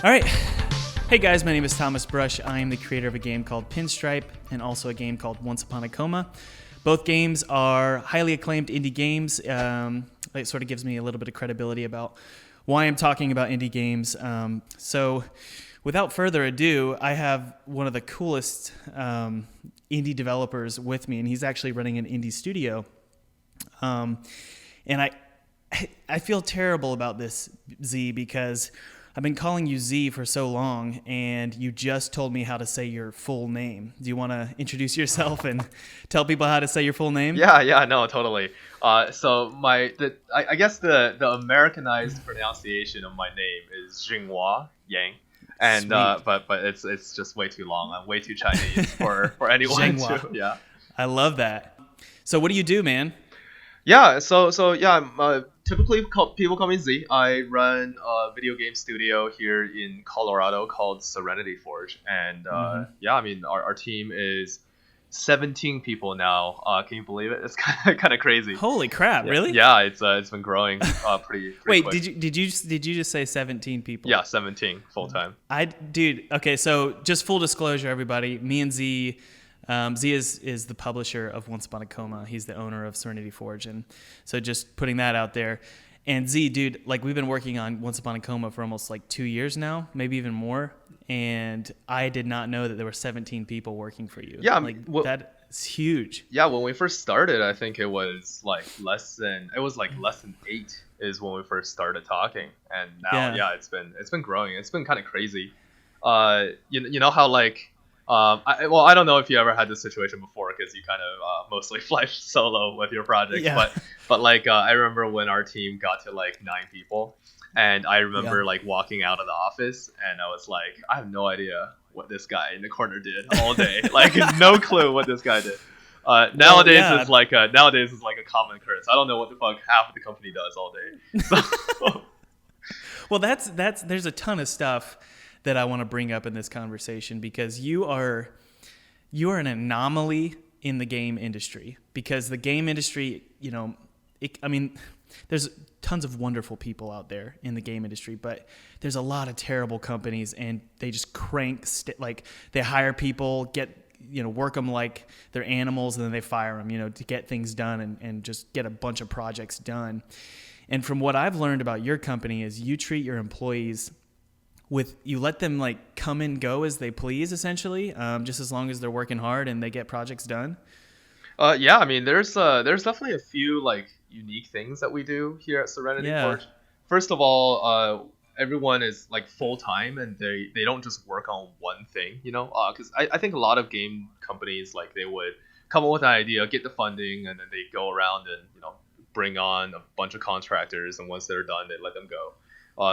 All right. Hey guys, my name is Thomas Brush. I am the creator of a game called Pinstripe and also a game called Once Upon a Coma. Both games are highly acclaimed indie games. It sort of gives me a little bit of credibility about why I'm talking about indie games. So without further ado, I have one of the coolest indie developers with me, and he's actually running an indie studio. And I feel terrible about this, Z, because I've been calling you Z for so long, and you just told me how to say your full name. Do you want to introduce yourself and tell people how to say your full name? Yeah, no, totally. So I guess the Americanized pronunciation of my name is Zhengua Yang, and but it's just way too long. I'm way too Chinese for anyone to. Yeah. I love that. So what do you do, man? Yeah, I'm typically people call me Z. I run a video game studio here in Colorado called Serenity Forge, and I mean our team is 17 people now. Can you believe it? It's kind of crazy. Holy crap! Yeah, really? Yeah, it's been growing pretty Wait, quick. did you just say 17 people? Yeah, 17 full time. Okay, so just full disclosure, everybody. Me and Z. Z is the publisher of Once Upon a Coma. He's the owner of Serenity Forge, and so just putting that out there. And Z, dude, like we've been working on Once Upon a Coma for almost like 2 years now, maybe even more. And I did not know that there were 17 people working for you. Yeah, that's huge. Yeah, when we first started, I think it was like less than 8 is when we first started talking, and now it's been growing. It's been kind of crazy. You know how like. I don't know if you ever had this situation before because you kind of mostly fly solo with your projects, but like I remember when our team got to like 9 people, and I remember like walking out of the office and I was like, I have no idea what this guy in the corner did all day, like no clue what this guy did. Nowadays it's like a common occurrence. I don't know what the fuck half of the company does all day. So. Well, there's a ton of stuff that I want to bring up in this conversation because you are an anomaly in the game industry, because the game industry, there's tons of wonderful people out there in the game industry, but there's a lot of terrible companies, and they just like they hire people, work them like they're animals, and then they fire them, to get things done and just get a bunch of projects done. And from what I've learned about your company is you treat your employees you let them like come and go as they please, essentially, just as long as they're working hard and they get projects done. I mean, there's definitely a few like unique things that we do here at Serenity Forge. First of all, everyone is like full time, and they don't just work on one thing, because I think a lot of game companies, like, they would come up with an idea, get the funding, and then they go around and bring on a bunch of contractors, and once they're done, they let them go.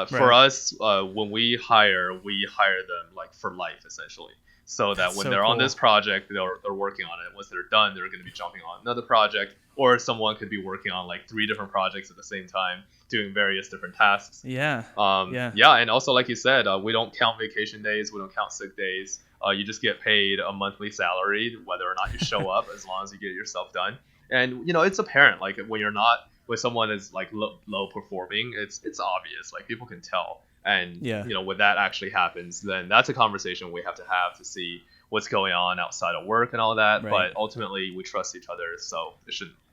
For us, when we hire them like for life, essentially, so that when they're on this project, they're working on it. Once they're done, they're going to be jumping on another project, or someone could be working on like 3 different projects at the same time, doing various different tasks. And also, like you said, we don't count vacation days, we don't count sick days. You just get paid a monthly salary, whether or not you show up, as long as you get yourself done. And it's apparent, like when you're not with someone is like low performing, it's obvious, like people can tell. And when that actually happens, then that's a conversation we have to see what's going on outside of work and all that. Right. But ultimately we trust each other, so it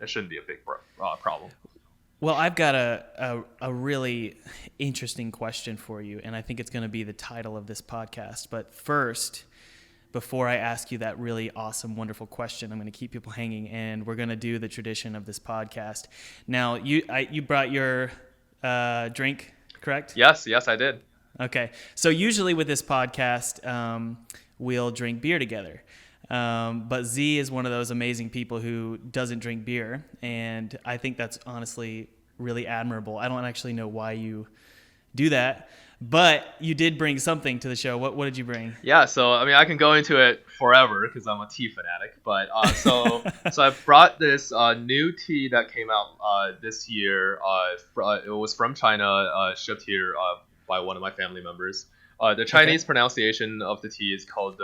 shouldn't be a big problem. Well, I've got a really interesting question for you, and I think it's going to be the title of this podcast. But first, before I ask you that really awesome, wonderful question, I'm going to keep people hanging, and we're going to do the tradition of this podcast. Now, you brought your drink, correct? Yes, I did. Okay. So usually with this podcast, we'll drink beer together. But Z is one of those amazing people who doesn't drink beer, and I think that's honestly really admirable. I don't actually know why you do that. But you did bring something to the show. What did you bring? Yeah, so I mean, I can go into it forever because I'm a tea fanatic. But so I brought this new tea that came out this year. It was from China, shipped here by one of my family members. The Chinese pronunciation of the tea is called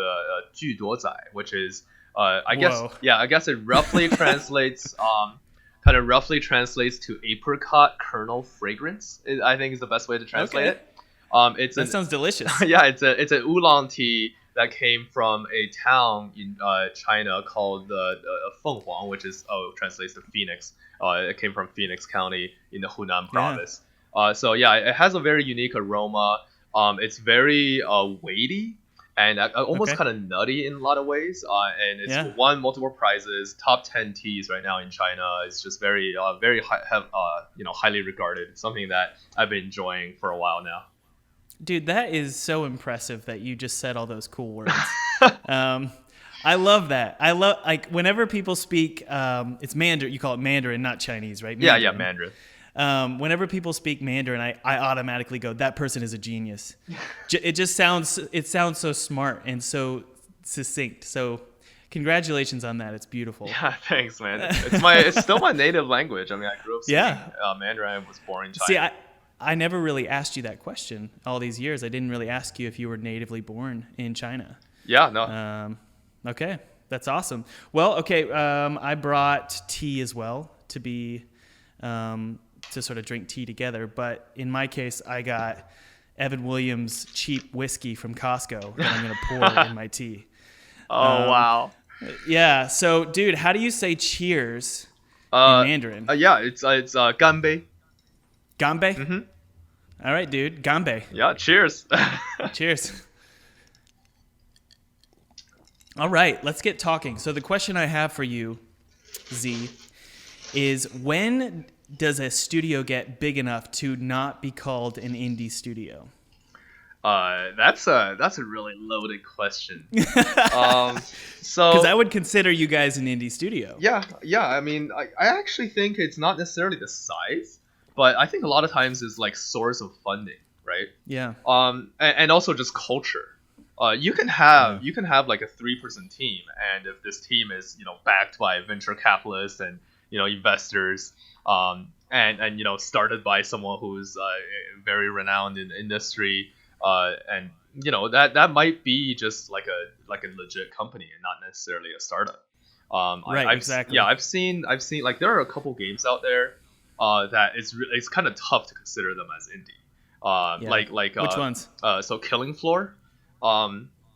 Ju Duo Zai, which is I guess it roughly translates to apricot kernel fragrance. I think is the best way to translate it. That sounds delicious. Yeah, it's an oolong tea that came from a town in China called Fenghuang, which is translates to Phoenix. It came from Phoenix County in the Hunan Yeah. province. So yeah, it has a very unique aroma. It's very weighty and almost Okay. kind of nutty in a lot of ways. And it's Yeah. won multiple prizes, top 10 teas right now in China. It's just very highly regarded. Something that I've been enjoying for a while now. Dude, that is so impressive that you just said all those cool words. Um, I love that. I love like whenever people speak, it's Mandarin. You call it Mandarin, not Chinese, right? Yeah, Mandarin. Mandarin. Whenever people speak Mandarin, I automatically go, that person is a genius. It sounds so smart and so succinct. So congratulations on that. It's beautiful. Yeah, thanks, man. It's still my native language. I mean, I grew up speaking Yeah. Mandarin. I was born in China. See, I never really asked you that question all these years. I didn't really ask you if you were natively born in China. Yeah, no. Okay, that's awesome. Well, okay, I brought tea as well to be to sort of drink tea together. But in my case, I got Evan Williams cheap whiskey from Costco that I'm going to pour in my tea. Oh wow. Yeah. So, dude, how do you say cheers in Mandarin? Yeah, it's ganbei. Ganbei? Mm-hmm. All right, dude. Ganbei. Yeah, cheers. Cheers. All right, let's get talking. So the question I have for you, Z, is when does a studio get big enough to not be called an indie studio? That's a really loaded question. So Because I would consider you guys an indie studio. yeah. I mean, I actually think it's not necessarily the size, but I think a lot of times it's like source of funding, right? Yeah. And also just culture. You can have like a 3-person team, and if this team is backed by venture capitalists and investors, and started by someone who's very renowned in the industry, and that might be just like a legit company and not necessarily a startup. Right. Exactly. Yeah, I've seen like there are a couple games out there that it's kind of tough to consider them as indie. Yeah. Like Which ones? So Killing Floor.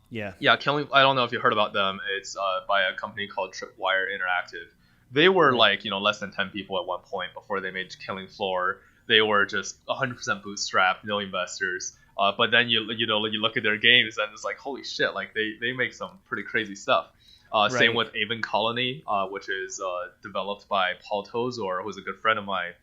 Yeah. Yeah, Killing. I don't know if you heard about them. It's by a company called Tripwire Interactive. They were like less than 10 people at one point before they made Killing Floor. They were just 100% bootstrapped, no investors. But then you look at their games and it's like holy shit, like they make some pretty crazy stuff. Same with Avon Colony, which is developed by Paul Tozor, who's a good friend of mine.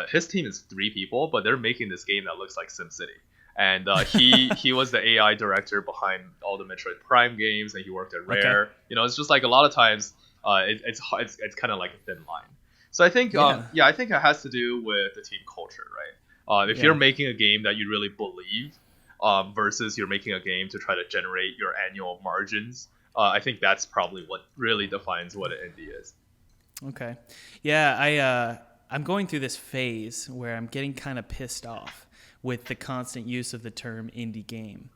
His team is 3 people, but they're making this game that looks like SimCity. And he was the AI director behind all the Metroid Prime games, and he worked at Rare. Okay. It's just like a lot of times it's kind of like a thin line. So I think I think it has to do with the team culture, right? If you're making a game that you really believe, versus you're making a game to try to generate your annual margins, I think that's probably what really defines what an indie is. Okay. Yeah, I'm going through this phase where I'm getting kind of pissed off with the constant use of the term indie game.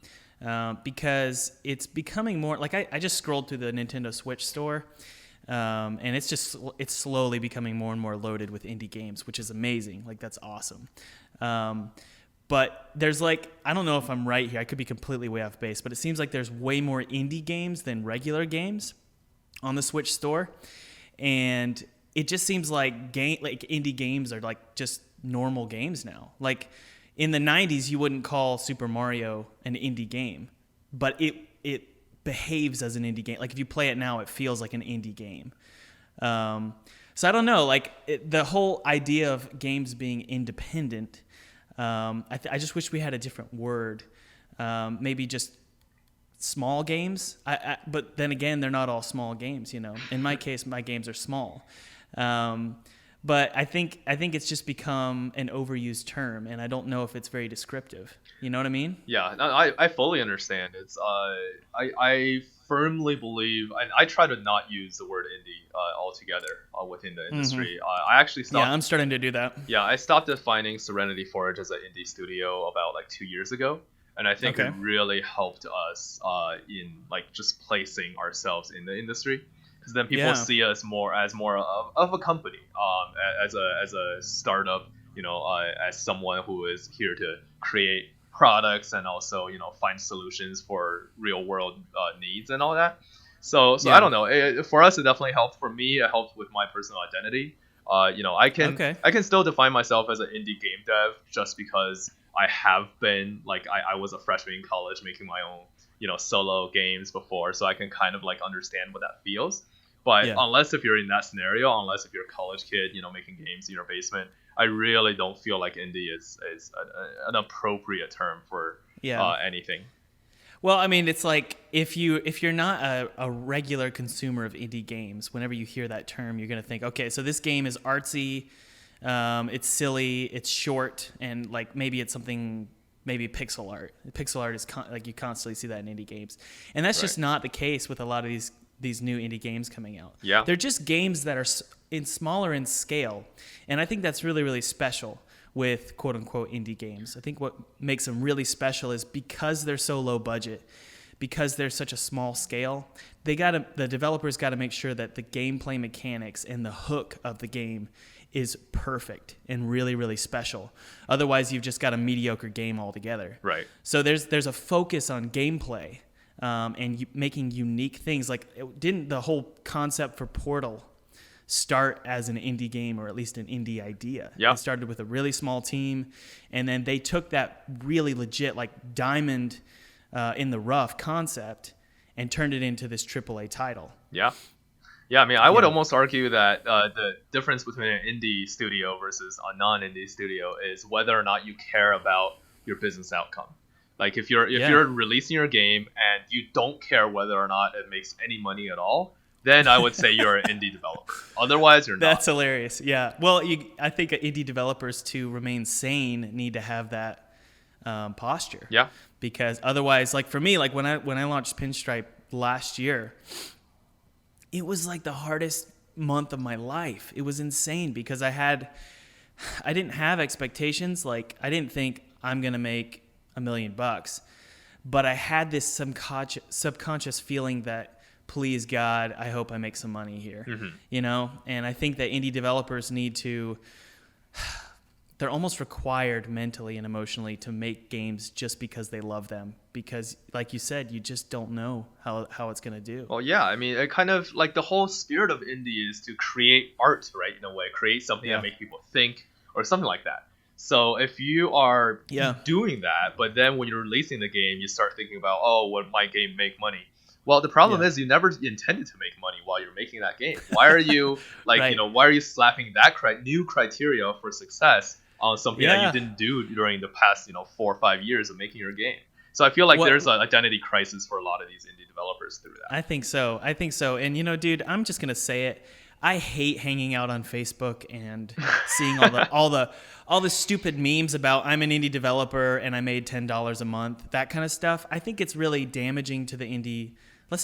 Because it's becoming more like I just scrolled through the Nintendo Switch store, and it's slowly becoming more and more loaded with indie games, which is amazing. Like that's awesome. But there's like, I don't know if I'm right here. I could be completely way off base, but it seems like there's way more indie games than regular games on the Switch store, and it just seems like indie games are like just normal games now. Like in the 90s, you wouldn't call Super Mario an indie game, but it behaves as an indie game. Like if you play it now, it feels like an indie game. So I don't know, like the whole idea of games being independent, I just wish we had a different word. Maybe just small games. But then again, they're not all small games, In my case, my games are small. But I think it's just become an overused term, and I don't know if it's very descriptive. You know what I mean? Yeah, no, I fully understand. It's I firmly believe, and I try to not use the word indie altogether within the industry. Mm-hmm. I actually stopped. Yeah, I'm starting to do that. Yeah, I stopped defining Serenity Forge as an indie studio about like 2 years ago, and I think it really helped us in like just placing ourselves in the industry. Because then people see us more of a company, as a startup, as someone who is here to create products and also find solutions for real world needs and all that. So I Yeah. don't know. For us, it definitely helped. For me, it helped with my personal identity. I can Okay. still define myself as an indie game dev just because I have been like I was a freshman in college making my own solo games before, so I can kind of like understand what that feels. But Yeah. unless if you're in that scenario, unless if you're a college kid, making games in your basement, I really don't feel like indie is an appropriate term for Yeah. anything. Well, I mean, it's like if you're not a regular consumer of indie games, whenever you hear that term, you're gonna think, okay, so this game is artsy, it's silly, it's short, and like maybe it's something, maybe pixel art. Pixel art is like you constantly see that in indie games, and that's Right. just not the case with a lot of these new indie games coming out. Yeah. They're just games that are in smaller in scale, and I think that's really really special with quote unquote indie games. I think what makes them really special is because they're so low budget, because they're such a small scale, the developers got to make sure that the gameplay mechanics and the hook of the game is perfect and really really special. Otherwise, you've just got a mediocre game altogether. Right. So there's a focus on gameplay and making unique things. Like, didn't the whole concept for Portal start as an indie game, or at least an indie idea? Yeah. It started with a really small team, and then they took that really legit, like diamond in the rough concept and turned it into this AAA title. Yeah. Yeah, I mean, I would Yeah. almost argue that the difference between an indie studio versus a non-indie studio is whether or not you care about your business outcome. Like if you're releasing your game and you don't care whether or not it makes any money at all, then I would say you're an indie developer. Otherwise, you're not. That's hilarious. Yeah. Well, I think indie developers, to remain sane, need to have that posture. Yeah. Because otherwise, like for me, like when I launched Pinstripe last year, it was like the hardest month of my life. It was insane because I didn't have expectations. Like, I didn't think I'm gonna make $1 million, but I had this subconscious feeling that, please God, I hope I make some money here. Mm-hmm. And I think that indie developers they're almost required mentally and emotionally to make games just because they love them. Because, like you said, you just don't know how it's going to do. Well, yeah, I mean, it kind of like the whole spirit of indie is to create art, right? In a way, create something that makes people think or something like that. So if you are doing that, but then when you're releasing the game, you start thinking about, oh, would my game make money? Well, the problem is you never intended to make money while you're making that game. Why are you like, why are you slapping that new criteria for success on something that you didn't do during the past, 4 or 5 years of making your game? So I feel like there's an identity crisis for a lot of these indie developers through that. I think so. And dude, I'm just gonna say it. I hate hanging out on Facebook and seeing all the stupid memes about I'm an indie developer and I made $10 a month, that kind of stuff. I think it's really damaging to the indie.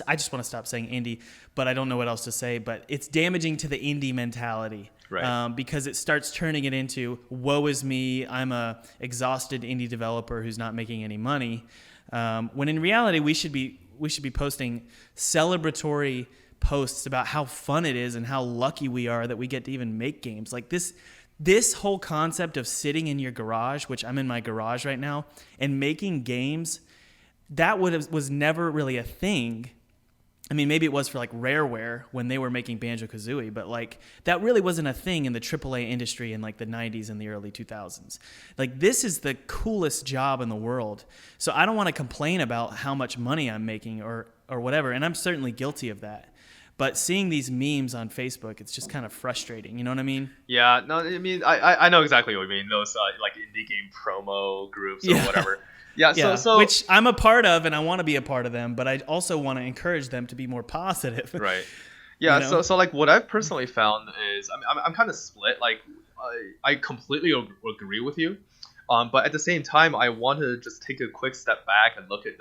I just want to stop saying indie, but I don't know what else to say. But it's damaging to the indie mentality, right? Because it starts turning it into, woe is me, I'm a exhausted indie developer who's not making any money. When in reality, we should be posting celebratory posts about how fun it is and how lucky we are that we get to even make games like this. This whole concept of sitting in your garage, which I'm in my garage right now, and making games, that was never really a thing. I mean, maybe it was for like Rareware when they were making Banjo-Kazooie, but like that really wasn't a thing in the AAA industry in like the 90s and the early 2000s. Like, this is the coolest job in the world. So I don't want to complain about how much money I'm making or whatever, and I'm certainly guilty of that. But seeing these memes on Facebook, it's just kind of frustrating. You know what I mean? Yeah, no, I mean, I know exactly what you mean. Those like indie game promo groups or whatever. Yeah, so which I'm a part of, and I want to be a part of them, but I also want to encourage them to be more positive. Right. Yeah. So like what I've personally found is I'm kind of split. Like I completely agree with you, but at the same time I want to just take a quick step back and look at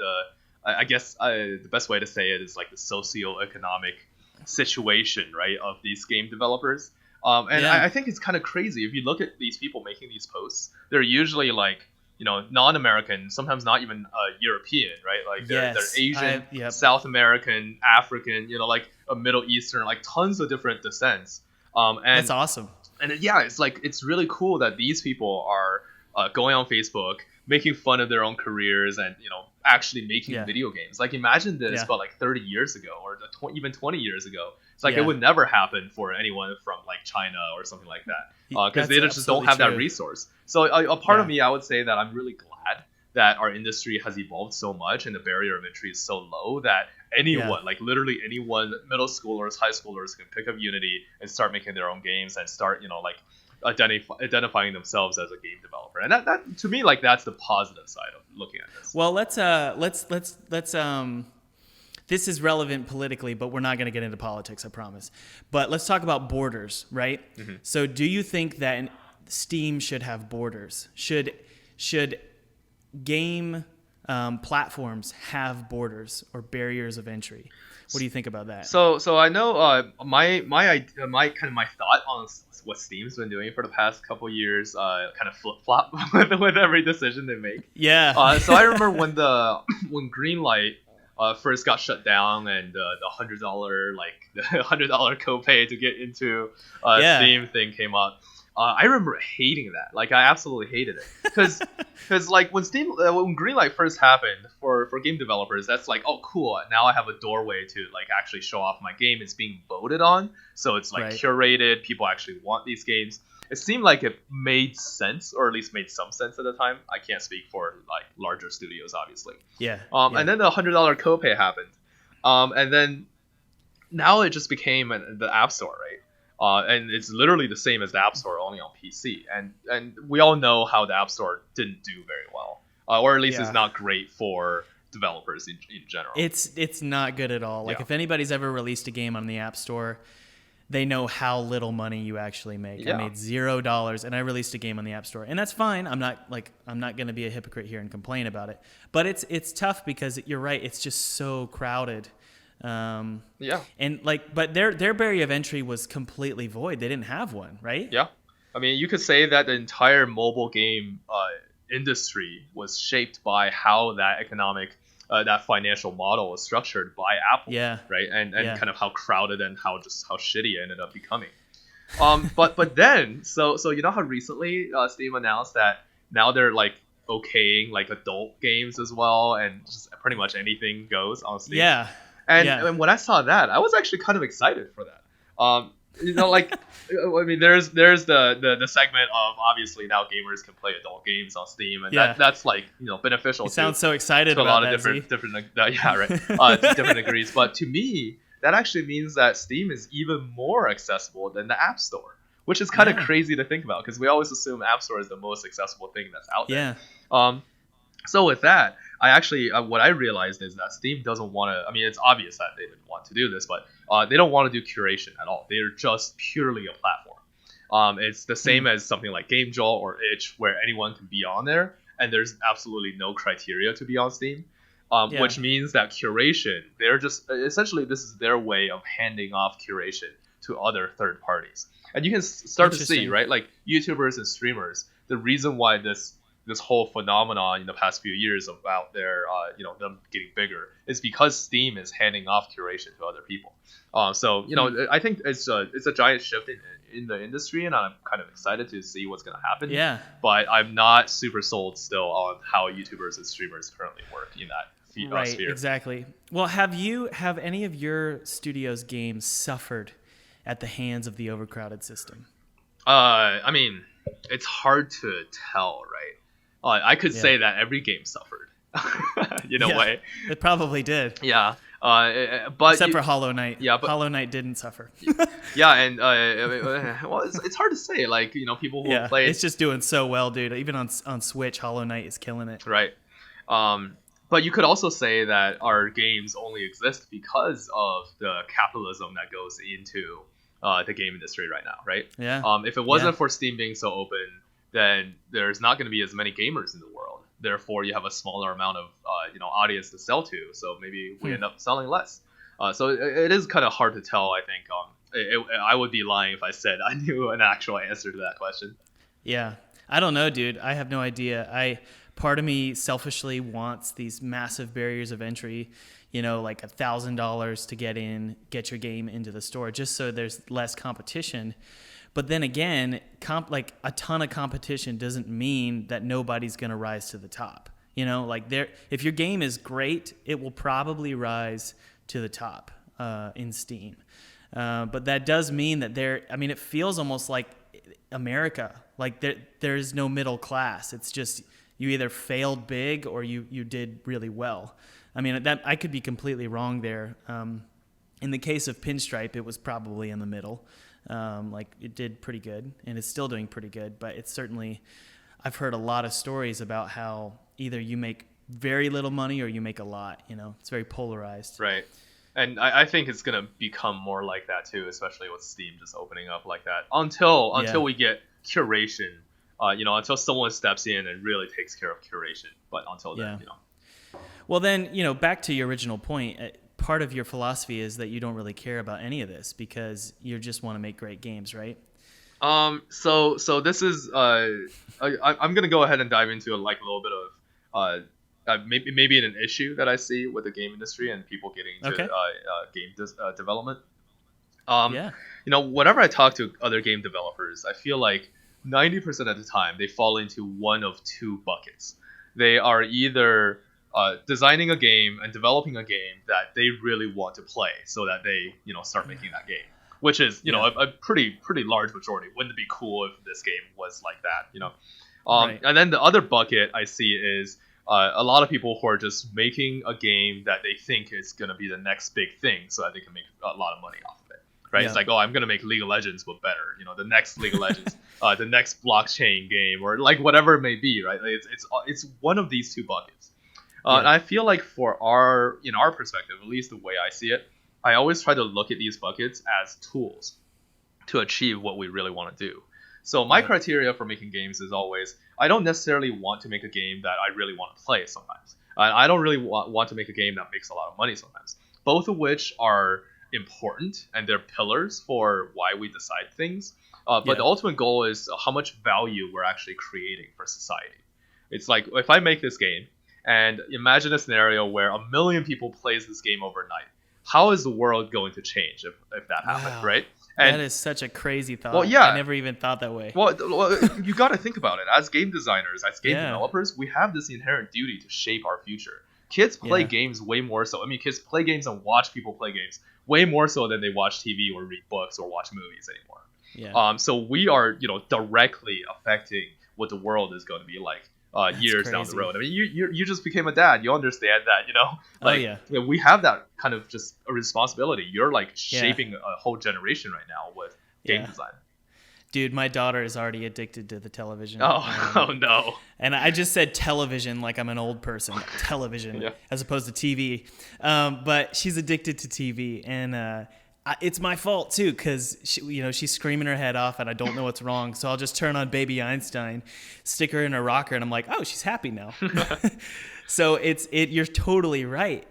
I guess the best way to say it is like the socioeconomic situation, right, of these game developers. I think it's kind of crazy if you look at these people making these posts. They're usually like, non-American, sometimes not even European, right? Like they're Asian, South American, African, like a Middle Eastern, like tons of different descents. And that's awesome. And it's like, it's really cool that these people are going on Facebook, making fun of their own careers and actually making video games. Like imagine this, but like 30 years ago or even 20 years ago. It's like it would never happen for anyone from like China or something like that, because they just don't have that resource. So a part of me, I would say that I'm really glad that our industry has evolved so much and the barrier of entry is so low that anyone, like literally anyone, middle schoolers, high schoolers, can pick up Unity and start making their own games and start like identifying themselves as a game developer. And that to me, like that's the positive side of looking at this. Well, let's this is relevant politically, but we're not going to get into politics, I promise. But let's talk about borders, right? Mm-hmm. So do you think that Steam should have borders? Should game platforms have borders or barriers of entry? What do you think about that? So I know my thought on what Steam's been doing for the past couple years kind of flip flop with every decision they make. Yeah. So I remember when Greenlight first got shut down and the $100 copay to get into Steam thing came out. I remember hating that. Like I absolutely hated it because like when Greenlight first happened for game developers, that's like, oh cool, now I have a doorway to like actually show off my game. It's being voted on, so it's like curated. People actually want these games. It seemed like it made sense, or at least made some sense at the time. I can't speak for like larger studios, obviously. Yeah. And then the $100 copay happened, and then now it just became the App Store, right? And it's literally the same as the App Store, only on PC. And we all know how the App Store didn't do very well, or at least it's not great for developers in general. It's not good at all. Like if anybody's ever released a game on the App Store, they know how little money you actually make. I made $0 and I released a game on the App Store, and that's fine. I'm not going to be a hypocrite here and complain about it. But it's tough because you're right. It's just so crowded. And but their barrier of entry was completely void. They didn't have one, right? Yeah, I mean, you could say that the entire mobile game industry was shaped by how that financial model was structured by Apple. Yeah. Right. And kind of how crowded and how shitty it ended up becoming. But then so you know how recently Steam announced that now they're like okaying like adult games as well, and just pretty much anything goes on Steam. Yeah. And when I saw that, I was actually kind of excited for that. Like, I mean, there's the segment of obviously now gamers can play adult games on Steam, and that's like beneficial. You sound so excited to about a lot of different to different degrees. But to me, that actually means that Steam is even more accessible than the App Store, which is kind of crazy to think about because we always assume App Store is the most accessible thing that's out there. Yeah. So with that, I actually what I realized is that Steam doesn't want to. I mean, it's obvious that they didn't want to do this, but they don't want to do curation at all. They're just purely a platform. It's the same as something like GameJolt or Itch, where anyone can be on there, and there's absolutely no criteria to be on Steam. Which means that curation, they're just essentially this is their way of handing off curation to other third parties, and you can start to see, right, like YouTubers and streamers. The reason why this whole phenomenon in the past few years about their them getting bigger is because Steam is handing off curation to other people. So I think it's a giant shift in the industry, and I'm kind of excited to see what's going to happen. Yeah. But I'm not super sold still on how YouTubers and streamers currently work in that sphere. Right. Exactly. Well, have any of your studio's games suffered at the hands of the overcrowded system? I mean, it's hard to tell, right? I could say that every game suffered, in a way. It probably did. Yeah, but except for Hollow Knight. Yeah, but Hollow Knight didn't suffer. Yeah, and well, it's hard to say. Like people who play, it's just doing so well, dude. Even on Switch, Hollow Knight is killing it. Right. But you could also say that our games only exist because of the capitalism that goes into the game industry right now, right? Yeah. If it wasn't for Steam being so open, then there's not going to be as many gamers in the world. Therefore, you have a smaller amount of audience to sell to. So maybe we end up selling less. So it is kind of hard to tell. I think I would be lying if I said I knew an actual answer to that question. Yeah, I don't know, dude. I have no idea. Part of me selfishly wants these massive barriers of entry. Like $1,000 to get your game into the store, just so there's less competition. But then again, like a ton of competition doesn't mean that nobody's going to rise to the top. You know, like if your game is great, it will probably rise to the top in Steam. But that does mean that it feels almost like America. Like there's no middle class. It's just you either failed big or you did really well. I mean, that I could be completely wrong there. In the case of Pinstripe, it was probably in the middle. Like it did pretty good, and it's still doing pretty good. But it's certainly, I've heard a lot of stories about how either you make very little money or you make a lot. You know, it's very polarized. Right. And I think it's gonna become more like that too, especially with Steam just opening up like that. Until we get curation, until someone steps in and really takes care of curation. But until then, Well, then, back to your original point. Part of your philosophy is that you don't really care about any of this because you just want to make great games, right? So this is I'm gonna go ahead and dive into like a little bit of maybe an issue that I see with the game industry and people getting into game development. Whenever I talk to other game developers, I feel like 90% of the time they fall into one of two buckets. They are either designing a game and developing a game that they really want to play, so that they start making that game, which is a pretty large majority. Wouldn't it be cool if this game was like that? Right. And then the other bucket I see is a lot of people who are just making a game that they think is going to be the next big thing so that they can make a lot of money off of it, right? It's like, I'm going to make League of Legends but better, the next League of Legends, the next blockchain game, or like whatever it may be, right? Like it's one of these two buckets. And I feel like in our perspective, at least the way I see it, I always try to look at these buckets as tools to achieve what we really want to do. So my criteria for making games is always, I don't necessarily want to make a game that I really want to play sometimes. I don't really want to make a game that makes a lot of money sometimes. Both of which are important, and they're pillars for why we decide things. But the ultimate goal is how much value we're actually creating for society. It's like, if I make this game, and imagine a scenario where 1 million people plays this game overnight, how is the world going to change if that happened, right? And that is such a crazy thought. Well, yeah. I never even thought that way. Well, you got to think about it. As game designers, as game developers, we have this inherent duty to shape our future. Kids play games way more so. I mean, kids play games and watch people play games way more so than they watch TV or read books or watch movies anymore. Yeah. So we are, directly affecting what the world is going to be like years down the road. I mean, you just became a dad. You understand that, we have that kind of just a responsibility. You're like shaping a whole generation right now with game design. Dude, my daughter is already addicted to the television. Oh no. And I just said television like I'm an old person. Television as opposed to TV. But she's addicted to TV, and it's my fault too, because she's screaming her head off and I don't know what's wrong. So I'll just turn on Baby Einstein, stick her in a rocker, and I'm like, oh, she's happy now. So you're totally right.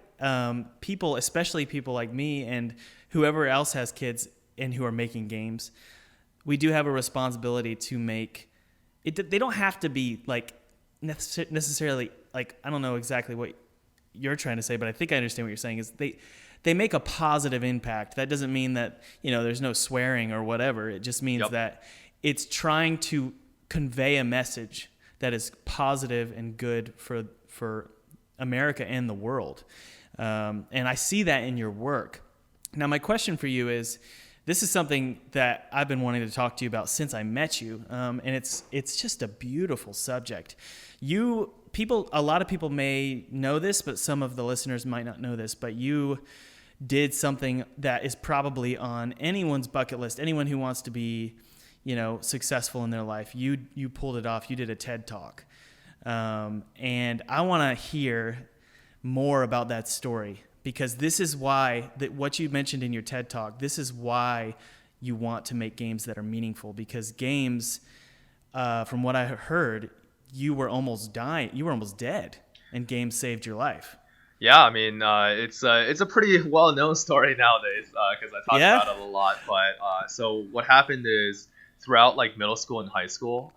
People, especially people like me and whoever else has kids and who are making games, we do have a responsibility to make it. They don't have to be like necessarily like, I don't know exactly what you're trying to say, but I think I understand what you're saying is they make a positive impact. That doesn't mean that, there's no swearing or whatever. It just means that it's trying to convey a message that is positive and good for America and the world. And I see that in your work. Now, my question for you is, this is something that I've been wanting to talk to you about since I met you. And it's just a beautiful subject. A lot of people may know this, but some of the listeners might not know this, but you did something that is probably on anyone's bucket list. Anyone who wants to be, successful in their life, you pulled it off. You did a TED Talk. And I want to hear more about that story, because this is why what you mentioned in your TED Talk, this is why you want to make games that are meaningful, because games, from what I heard, you were almost dying. You were almost dead, and games saved your life. Yeah, I mean, it's a pretty well-known story nowadays, because I talk about it a lot. But so what happened is, throughout like middle school and high school,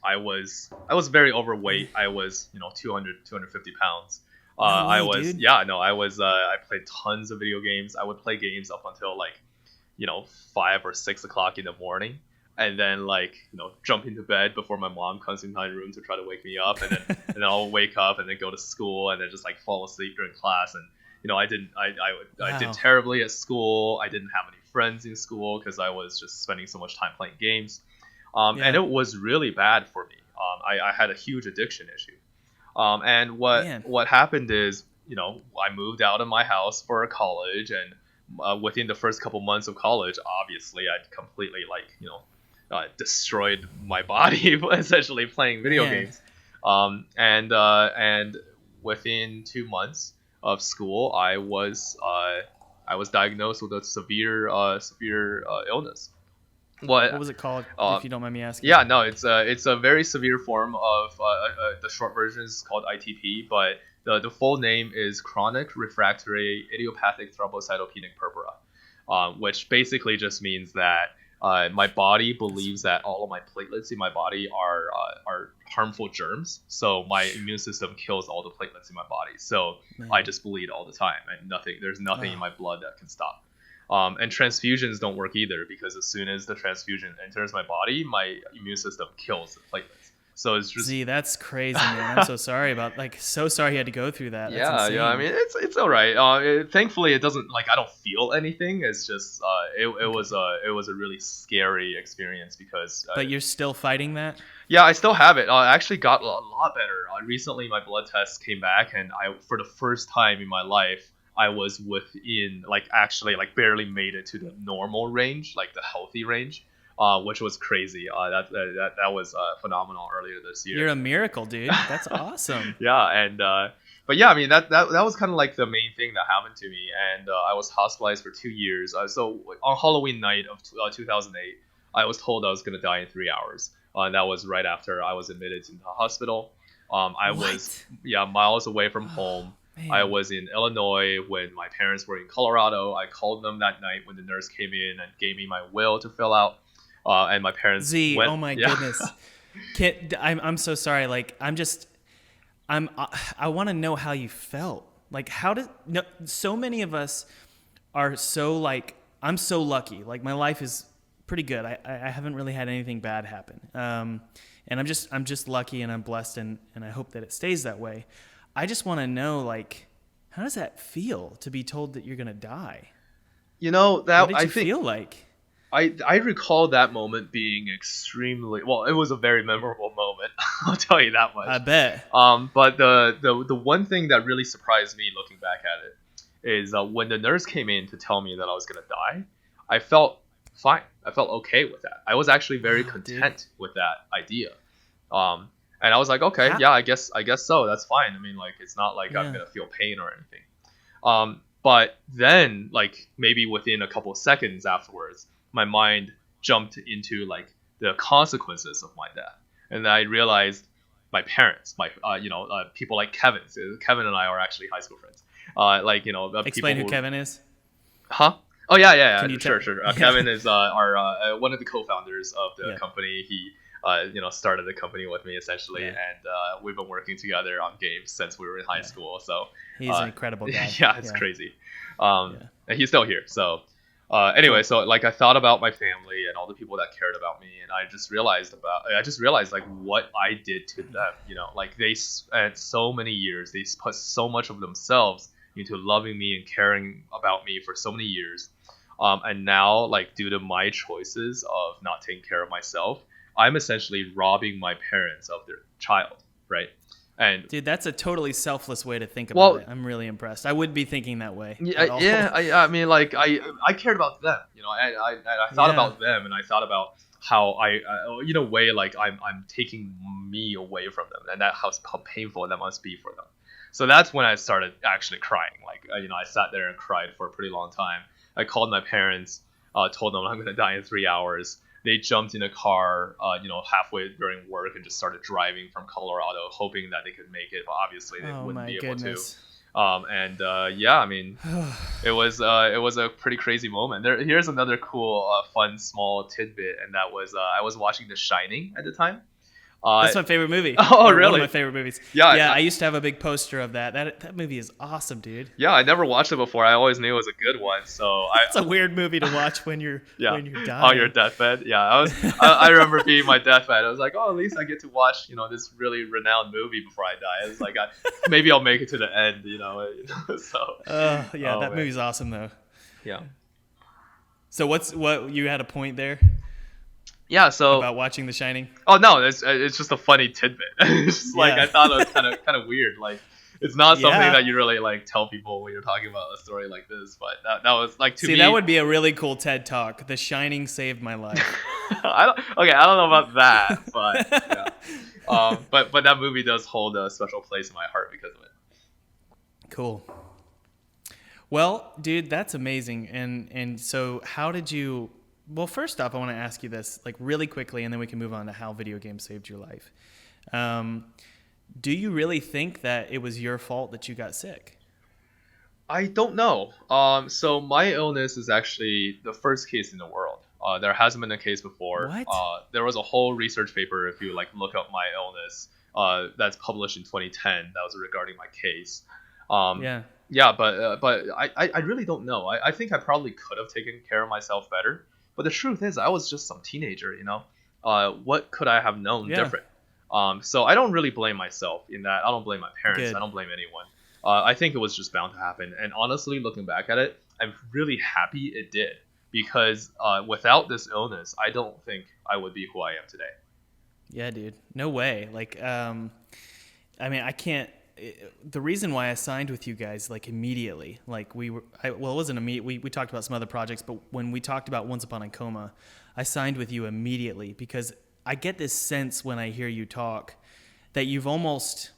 I was very overweight. I was 250 pounds. Dude. I played tons of video games. I would play games up until 5 or 6 o'clock in the morning. and then like jump into bed before my mom comes into my room to try to wake me up, and then I'll wake up and then go to school and then just like fall asleep during class. And I did Wow. terribly at school. I didn't have any friends in school because I was just spending so much time playing games. And Yeah. it was really bad for me. I had a huge addiction issue. And Man. what happened is, I moved out of my house for college, and within the first couple months of college, obviously, I'd completely destroyed my body essentially playing video Man. games. And within 2 months of school, I was diagnosed with a severe illness. What What was it called, uh, if you don't mind me asking? yeah, no, it's a very severe form of the short version is called ITP, but the full name is chronic refractory idiopathic thrombocytopenic purpura, which basically just means that my body believes that all of my platelets in my body are harmful germs, so my immune system kills all the platelets in my body. So I Man. just bleed all the time, and there's nothing in Oh. my blood that can stop. And transfusions don't work either because as soon as the transfusion enters my body, my immune system kills the platelets. So it's just Z, that's crazy, man. I'm so sorry so sorry you had to go through that. That's yeah. I insane. mean, it's all right. Thankfully, it doesn't I don't feel anything. It's just Okay. it was a really scary experience because But you're still fighting that? yeah, I still have it. I actually got a lot better. Recently, my blood test came back, and for the first time in my life, I was within actually barely made it to the normal range, like the healthy range, which was crazy. That was phenomenal earlier this year. You're a miracle, dude. That's awesome. Yeah, and but yeah, I mean that was kind of like the main thing that happened to me, and I was hospitalized for 2 years. So on Halloween night of 2008, I was told I was gonna die in 3 hours. And that was right after I was admitted to the hospital. I was What? miles away from Oh, home. I man. was in Illinois when my parents were in Colorado. I called them that night when the nurse came in and gave me my will to fill out. And my parents Z, went, oh my yeah. goodness. I'm so sorry. I want to know how you felt. Like, how did no, so many of us are so I'm so lucky. Like, my life is pretty good. I haven't really had anything bad happen. And I'm just lucky and I'm blessed, and I hope that it stays that way. I just want to know, how does that feel to be told that you're gonna die? What That did I you think feel like? I recall that moment being extremely well. It was a very memorable moment. I'll tell you that I much. bet. But the one thing that really surprised me looking back at it is when the nurse came in to tell me that I was gonna die, I felt fine. I felt okay with that. I was actually very Wow, dude. content with that idea. And I was like, okay, How? yeah, I guess so. That's fine. I mean, it's not like I'm Yeah. gonna feel pain or anything. But then, maybe within a couple of seconds afterwards, my mind jumped into the consequences of my death, and I realized my parents, my people like Kevin. So Kevin and I are actually high school friends. People Explain who who, Kevin is. huh? Oh yeah, Can you tell? sure. Yeah. Kevin is our one of the co-founders of the Yeah. company. He started the company with me essentially, Yeah. and we've been working together on games since we were in high Yeah. school. So He's an incredible guy. yeah, it's Yeah. crazy. Yeah. And he's still here. So anyway, Cool. so I thought about my family and all the people that cared about me, and I just realized what I did to them. They spent so many years, they put so much of themselves into loving me and caring about me for so many years. And now, due to my choices of not taking care of myself, I'm essentially robbing my parents of their child, right? And Dude, that's a totally selfless way to think about well, it. I'm really impressed. I would be thinking that way yeah, at yeah. all. I mean, I cared about them. I thought Yeah. about them, and I thought about how in a way, I'm taking me away from them, and how painful that must be for them. So that's when I started actually crying. I sat there and cried for a pretty long time. I called my parents, told them I'm gonna die in 3 hours. They jumped in a car, halfway during work and just started driving from Colorado, hoping that they could make it, but obviously they Oh wouldn't my be able to. goodness. Yeah, I mean, it was a pretty crazy moment. Here's another cool, fun, small tidbit, and that was I was watching The Shining at the time, That's my favorite movie. Oh, Or really? one of my favorite movies. Yeah, Yeah, I used to have a big poster of that. That movie is awesome, dude. yeah, I never watched it before. I always knew it was a good one. So It's a weird movie to watch when you're yeah, when you're on your dying. deathbed. Yeah, I remember being my deathbed. I was like, oh, at least I get to watch, this really renowned movie before I die. It's like, maybe I'll make it to the end, So, Yeah, oh that man, movie's awesome though. yeah, So what you had a point there yeah. So, about watching The Shining? oh no, it's just a funny tidbit. It's just like Yeah. I thought it was kind of weird. Like, it's not something Yeah. that you really like tell people when you're talking about a story like this. But that was like to See, me. that would be a really cool TED Talk. The Shining saved my life. I don't know about that, but yeah. But that movie does hold a special place in my heart because of it. Cool. Well, dude, that's amazing. And so how did you? Well, first off, I want to ask you this, like really quickly, and then we can move on to how video games saved your life. Do you really think that it was your fault that you got sick? I don't know. So my illness is actually the first case in the world. There hasn't been a case before. What? There was a whole research paper, if you like look up my illness, that's published in 2010. That was regarding my case. Yeah. Yeah, but I really don't know. I think I probably could have taken care of myself better. But the truth is, I was just some teenager, What could I have known Yeah. different? So I don't really blame myself in that. I don't blame my parents. Good. I don't blame anyone. I think it was just bound to happen. And honestly, looking back at it, I'm really happy it did. Because without this illness, I don't think I would be who I am today. Yeah, dude. No way. Like, I mean, I can't. The reason why I signed with you guys like immediately, like it wasn't immediate. We talked about some other projects, but when we talked about Once Upon a Coma, I signed with you immediately because I get this sense when I hear you talk that you've almost,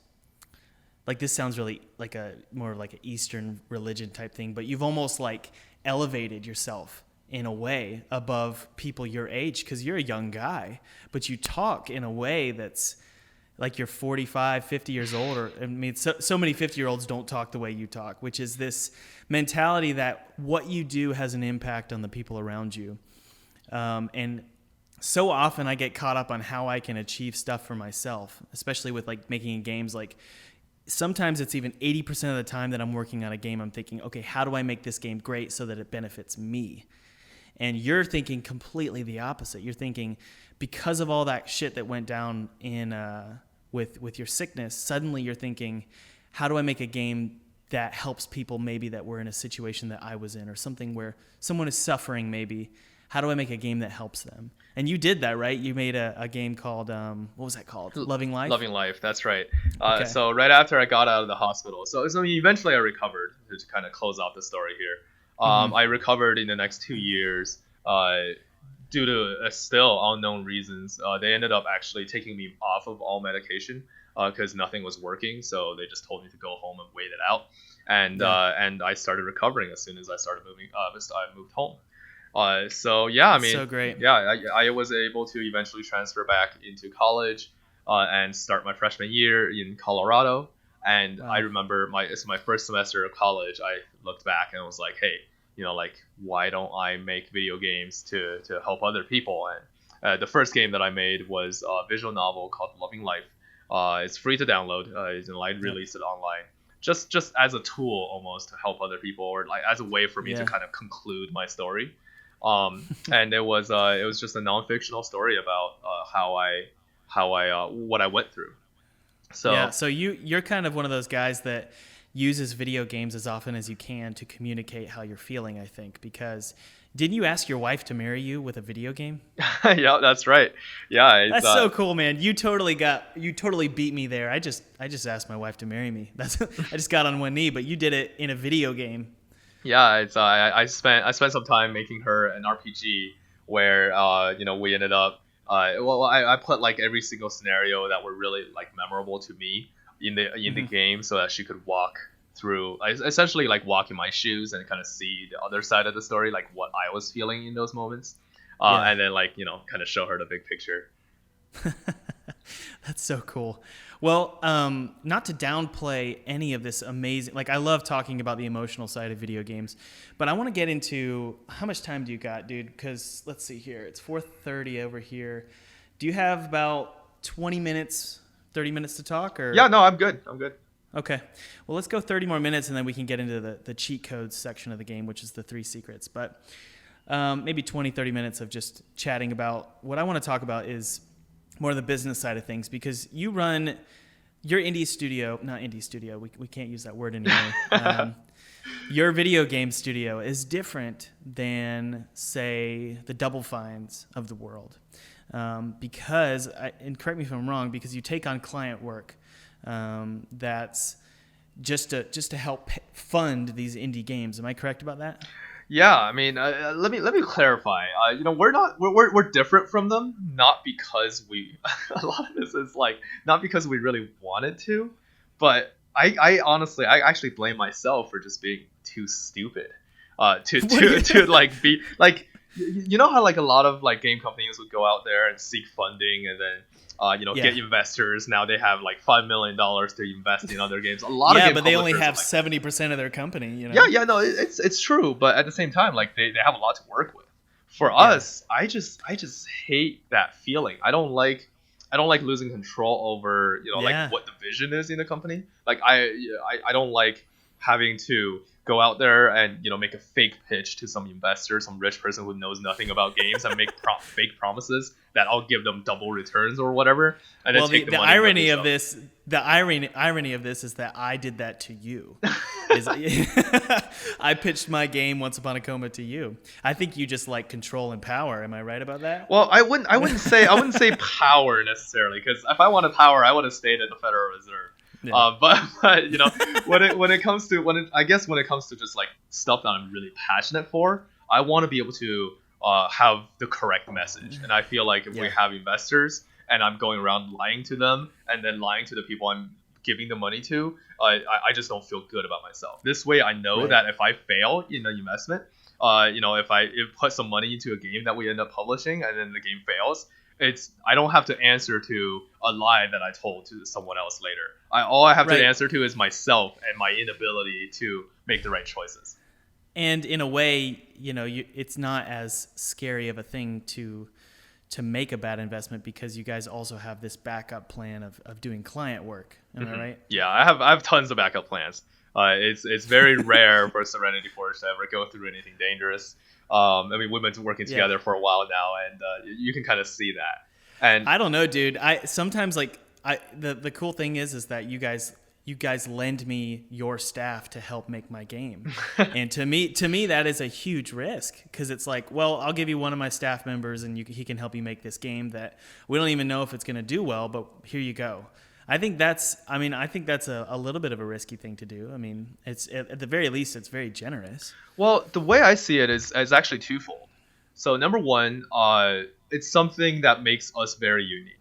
like, this sounds really like more like an Eastern religion type thing, but you've almost like elevated yourself in a way above people your age because you're a young guy, but you talk in a way that's like you're 45, 50 years old. Or I mean, so many 50-year-olds don't talk the way you talk, which is this mentality that what you do has an impact on the people around you. And so often I get caught up on how I can achieve stuff for myself, especially with like making games. Like sometimes it's even 80% of the time that I'm working on a game, I'm thinking, okay, how do I make this game great so that it benefits me? And you're thinking completely the opposite. You're thinking because of all that shit that went down in with your sickness, suddenly you're thinking, how do I make a game that helps people maybe that were in a situation that I was in, or something where someone is suffering maybe. How do I make a game that helps them? And you did that, right? You made a game called, what was that called? Loving Life? Loving Life, that's right. Okay. So right after I got out of the hospital, so eventually I recovered, to kind of close off the story here. I recovered in the next 2 years due to still unknown reasons. They ended up actually taking me off of all medication because nothing was working. So they just told me to go home and wait it out. And I started recovering as soon as I started moving. I moved home. So yeah, I mean, so great. Yeah, I was able to eventually transfer back into college and start my freshman year in Colorado. And Wow. I remember it's my first semester of college. I looked back and was like, hey, like, why don't I make video games to help other people? And the first game that I made was a visual novel called Loving Life. It's free to download. It's released it online. Just as a tool almost to help other people, or like as a way for me to kind of conclude my story. And it was just a non-fictional story about what I went through. So yeah, so you're kind of one of those guys that uses video games as often as you can to communicate how you're feeling, I think, because didn't you ask your wife to marry you with a video game? Yeah, that's right. Yeah, That's so cool, man. You totally beat me there. I just asked my wife to marry me. I just got on one knee, but you did it in a video game. Yeah, it's I spent some time making her an RPG where we ended up I put like every single scenario that were really like memorable to me in the game so that she could walk through, essentially like walk in my shoes and kind of see the other side of the story, like what I was feeling in those moments, and then like kind of show her the big picture. That's so cool. Well, not to downplay any of this amazing, like I love talking about the emotional side of video games, but I want to get into how much time do you got, dude? Because let's see here, it's 4:30 over here. Do you have about 20 minutes, 30 minutes to talk? Or Yeah, no, I'm good. Okay. Well, let's go 30 more minutes, and then we can get into the cheat codes section of the game, which is the 3 secrets. But maybe 20, 30 minutes of just chatting about what I want to talk about is more the business side of things, because you run your indie studio, not indie studio, we can't use that word anymore. Your video game studio is different than, say, the Double Fines of the world. Because, and correct me if I'm wrong, because you take on client work that's just to help fund these indie games. Am I correct about that? Yeah, I mean, let me clarify. We're different from them, not because we a lot of this is like not because we really wanted to, but I honestly I actually blame myself for just being too stupid. To like be like you know how like a lot of like game companies would go out there and seek funding and then get investors. Now they have like $5 million to invest in other games. A lot of game but they only have like 70% of their company. You know? Yeah, no, it's true. But at the same time, like they have a lot to work with. For us, I just hate that feeling. I don't like losing control over like what the vision is in the company. Like I don't like having to go out there and make a fake pitch to some investor, some rich person who knows nothing about games, and make fake promises that I'll give them double returns or whatever. And then take the money irony of this, the irony of this is that I did that to you. I pitched my game Once Upon a Coma to you. I think you just like control and power. Am I right about that? Well, I wouldn't say power necessarily, because if I wanted power, I would have stayed at the Federal Reserve. Yeah. But when it comes to just like stuff that I'm really passionate for, I want to be able to have the correct message. And I feel like if we have investors and I'm going around lying to them and then lying to the people I'm giving the money to, I just don't feel good about myself. This way, I know that if I fail in the investment, if I put some money into a game that we end up publishing and then the game fails, I don't have to answer to a lie that I told to someone else later. All I have to answer to is myself and my inability to make the right choices. And in a way, it's not as scary of a thing to make a bad investment, because you guys also have this backup plan of doing client work. Am I right? Yeah, I have tons of backup plans. It's very rare for Serenity Forge to ever go through anything dangerous. I mean, we've been working together for a while now, and you can kind of see that. And I don't know, dude. The cool thing is that you guys lend me your staff to help make my game. And to me that is a huge risk, because it's like, well, I'll give you one of my staff members and he can help you make this game that we don't even know if it's going to do well, but here you go. I think that's a little bit of a risky thing to do. I mean, it's at the very least, it's very generous. Well, the way I see it is actually twofold. So number one, it's something that makes us very unique.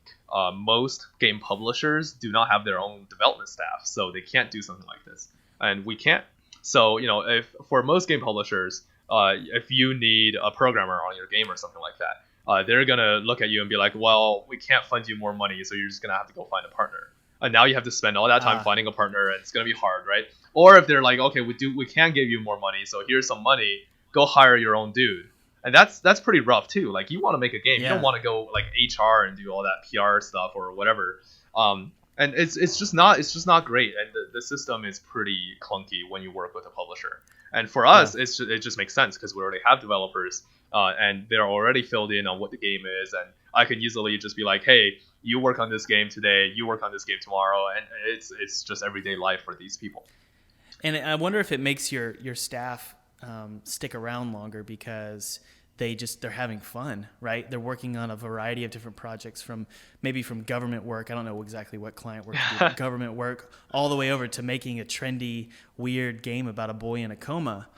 Most game publishers do not have their own development staff, so they can't do something like this, and we can't. So if for most game publishers, if you need a programmer on your game or something like that, they're gonna look at you and be like, well, we can't fund you more money, so you're just gonna have to go find a partner. And now you have to spend all that time finding a partner, and it's gonna be hard, right? Or if they're like, okay, we can give you more money, so here's some money, go hire your own dude. And that's pretty rough too. Like, you want to make a game, you don't want to go like HR and do all that PR stuff or whatever. And it's just not great. And the system is pretty clunky when you work with a publisher. And for us, it just makes sense because we already have developers, and they're already filled in on what the game is, and I can easily just be like, hey, you work on this game today, you work on this game tomorrow, and it's just everyday life for these people. And I wonder if it makes your staff stick around longer, because they're having fun, right? They're working on a variety of different projects, from government work. I don't know exactly what client work to do, but government work, all the way over to making a trendy, weird game about a boy in a coma,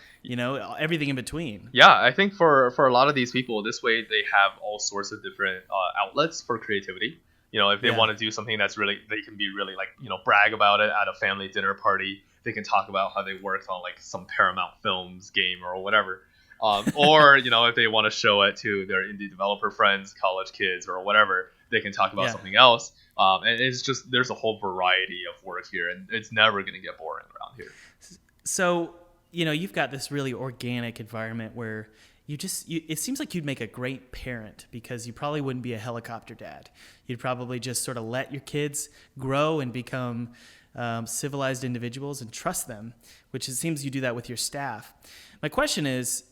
everything in between. Yeah, I think for a lot of these people, this way they have all sorts of different outlets for creativity. If they want to do something that's really, they can be really like, brag about it at a family dinner party. They can talk about how they worked on like some Paramount Films game or whatever. Or if they want to show it to their indie developer friends, college kids, or whatever, they can talk about something else. And it's just, there's a whole variety of work here, and it's never going to get boring around here. So, you've got this really organic environment where it seems like you'd make a great parent because you probably wouldn't be a helicopter dad. You'd probably just sort of let your kids grow and become civilized individuals and trust them, which it seems you do that with your staff. My question is,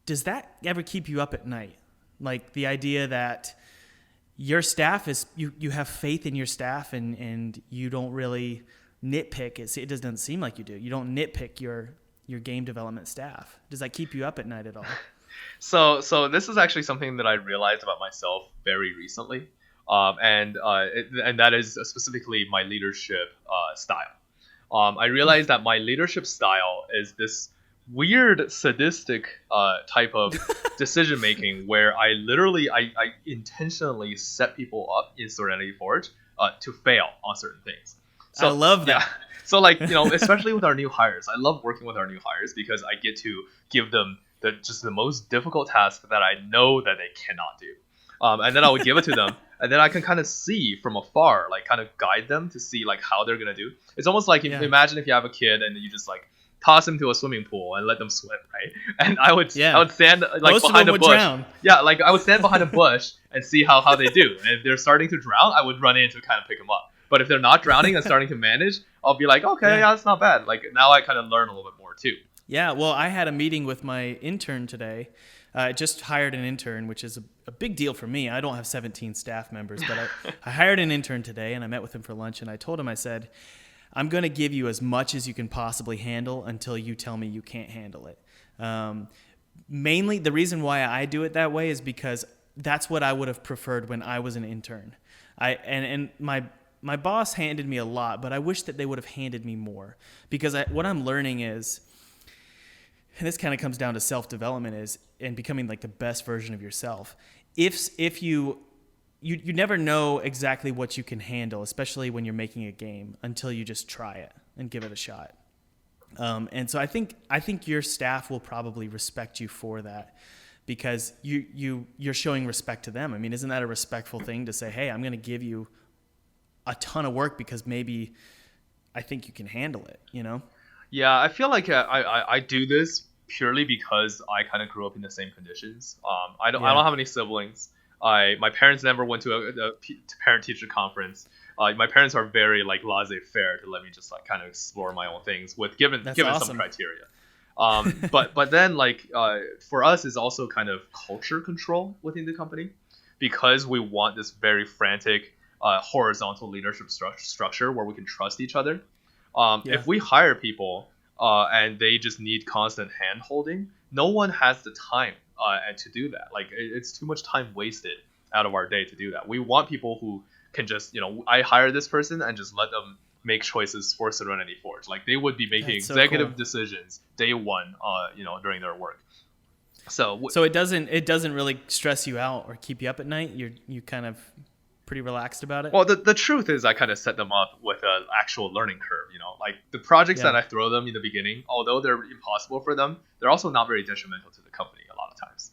does that ever keep you up at night? Like the idea that your staff is, you have faith in your staff and you don't really nitpick. It doesn't seem like you do. You don't nitpick your game development staff. Does that keep you up at night at all? So this is actually something that I realized about myself very recently, and that is specifically my leadership style. I realized that my leadership style is this weird sadistic type of decision making where I intentionally set people up in Serenity Forge to fail on certain things. So, I love that. Yeah. So like, especially with our new hires, I love working with our new hires because I get to give them the most difficult task that I know that they cannot do. And then I would give it to them, and then I can kind of see from afar, like kind of guide them to see like how they're gonna do. It's almost like imagine if you have a kid and you just like toss him to a swimming pool and let them swim, right? And I would stand like most behind a bush. Drown. Yeah, like I would stand behind a bush and see how they do. And if they're starting to drown, I would run in to kind of pick them up. But if they're not drowning and starting to manage, I'll be like, okay, yeah, that's not bad. Like now I kind of learn a little bit more too. Yeah, well, I had a meeting with my intern today. I just hired an intern, which is a big deal for me. I don't have 17 staff members, but I hired an intern today, and I met with him for lunch, and I told him, I said, I'm going to give you as much as you can possibly handle until you tell me you can't handle it. Mainly, the reason why I do it that way is because that's what I would have preferred when I was an intern. My boss handed me a lot, but I wish that they would have handed me more because what I'm learning is, and this kind of comes down to self-development and becoming like the best version of yourself. If you never know exactly what you can handle, especially when you're making a game, until you just try it and give it a shot. And so I think your staff will probably respect you for that because you're showing respect to them. I mean, isn't that a respectful thing to say, hey, I'm going to give you a ton of work because maybe I think you can handle it, Yeah, I feel like I do this purely because I kind of grew up in the same conditions. I don't have any siblings. My parents never went to a parent-teacher conference. My parents are very like laissez-faire to let me just like kind of explore my own things given awesome. Some criteria. But then like for us is also kind of culture control within the company because we want this very frantic horizontal leadership structure where we can trust each other. If we hire people and they just need constant hand holding, no one has the time to do that. Like it's too much time wasted out of our day to do that. We want people who can just, I hire this person and just let them make choices for Serenity Forge. Like they would be making executive decisions day one, during their work. So it doesn't really stress you out or keep you up at night. You kind of pretty relaxed about it? Well, the truth is I kind of set them up with an actual learning curve, like the projects that I throw them in the beginning, although they're impossible for them, they're also not very detrimental to the company a lot of times.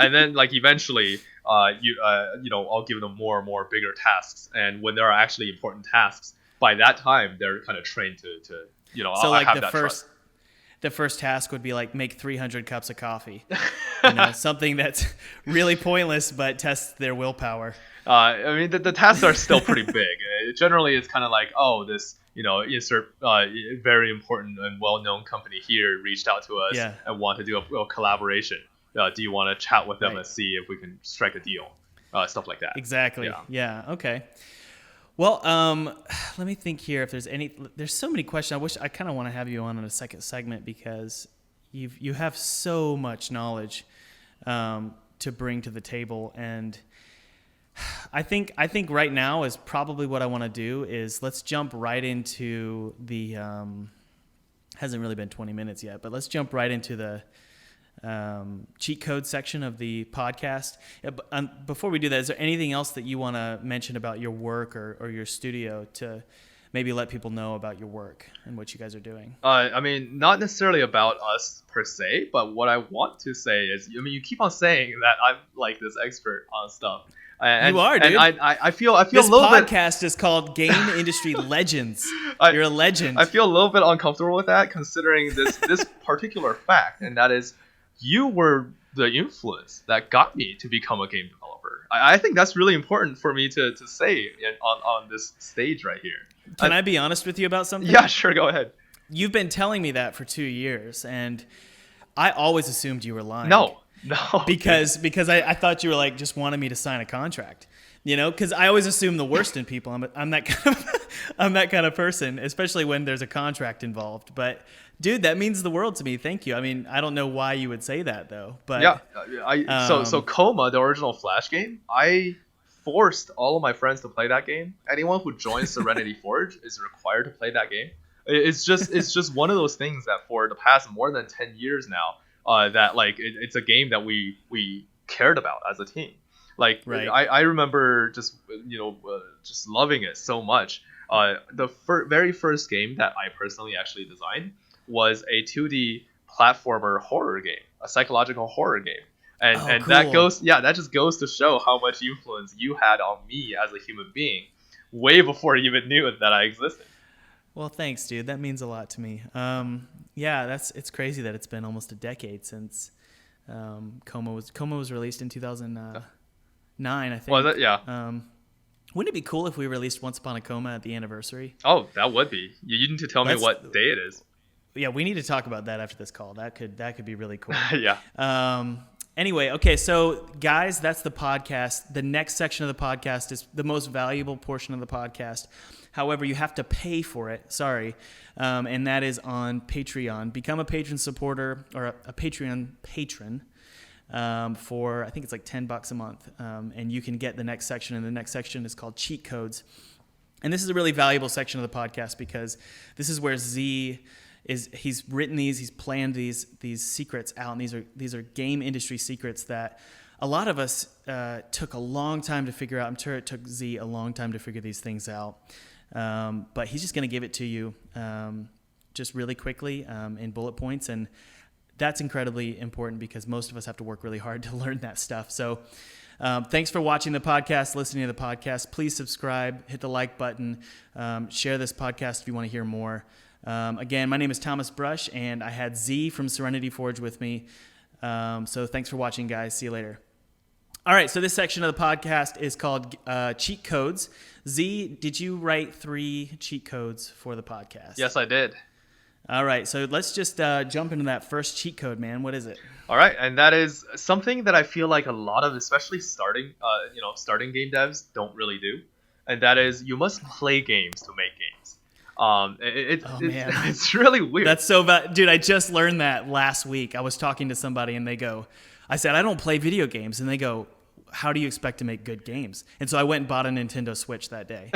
And then like eventually, I'll give them more and more bigger tasks. And when there are actually important tasks, by that time, they're kind of trained to so like have that trust. The first task would be like make 300 cups of coffee, something that's really pointless, but tests their willpower. I mean, the tasks are still pretty big. Generally, it's kind of like, this, insert very important and well-known company here reached out to us and want to do a collaboration. Do you want to chat with them and see if we can strike a deal? Stuff like that. Exactly. Yeah. Okay. Well, let me think here. If there's so many questions. I kind of want to have you on in a second segment because you have so much knowledge to bring to the table, and I think right now is probably what I want to do is let's jump right into the hasn't really been 20 minutes yet, but let's jump right into the cheat code section of the podcast. Before we do that, is there anything else that you want to mention about your work or your studio to maybe let people know about your work and what you guys are doing? I mean, not necessarily about us per se, but what I want to say is, you keep on saying that I'm like this expert on stuff. You are, dude. And I feel this a little bit. This podcast is called Game Industry Legends. You're a legend. I feel a little bit uncomfortable with that, considering this particular fact, and that is, you were the influence that got me to become a game developer. I think that's really important for me to say on this stage right here. Can I be honest with you about something? Yeah, sure, go ahead. You've been telling me that for 2 years, and I always assumed you were lying. No. Because I thought you were like just wanted me to sign a contract. You know, because I always assume the worst in people. I'm that kind of person, especially when there's a contract involved. But dude, that means the world to me. Thank you. I mean, I don't know why you would say that though. But yeah, so Coma, the original Flash game, I forced all of my friends to play that game. Anyone who joins Serenity Forge is required to play that game. It's just one of those things that for the past more than 10 years now, that like it's a game that we cared about as a team. Like right. I remember just just loving it so much. The very first game that I personally actually designed was a 2D platformer horror game, a psychological horror game, and cool. that just goes to show how much influence you had on me as a human being, way before you even knew that I existed. Well, thanks, dude. That means a lot to me. Yeah, it's crazy that it's been almost a decade since Coma was released in 2009, I think. Was it? Yeah. Wouldn't it be cool if we released Once Upon a Coma at the anniversary? Oh, that would be. You need to tell me what day it is. Yeah, we need to talk about that after this call. That could be really cool. Yeah. Anyway, okay, so guys, that's the podcast. The next section of the podcast is the most valuable portion of the podcast. However, you have to pay for it. Sorry. And that is on Patreon. Become a patron supporter or a Patreon patron for, I think it's like $10 a month. And you can get the next section. And the next section is called Cheat Codes. And this is a really valuable section of the podcast because this is where he's written he's planned these secrets out, and these are game industry secrets that a lot of us took a long time to figure out. I'm sure it took Z a long time to figure these things out, but he's just going to give it to you just really quickly in bullet points, and that's incredibly important because most of us have to work really hard to learn that stuff. So thanks for watching the podcast, listening to the podcast. Please subscribe, hit the like button, share this podcast if you want to hear more. Again, my name is Thomas Brush, and I had Z from Serenity Forge with me. So thanks for watching, guys. See you later. All right, so this section of the podcast is called Cheat Codes. Z, did you write 3 cheat codes for the podcast? Yes, I did. All right, so let's just jump into that first cheat code, man. What is it? All right, and that is something that I feel like a lot of, especially starting game devs don't really do, and that is you must play games to make games. It's really weird. That's so bad. Dude, I just learned that last week. I was talking to somebody and I said, I don't play video games. And they go, how do you expect to make good games? And so I went and bought a Nintendo Switch that day.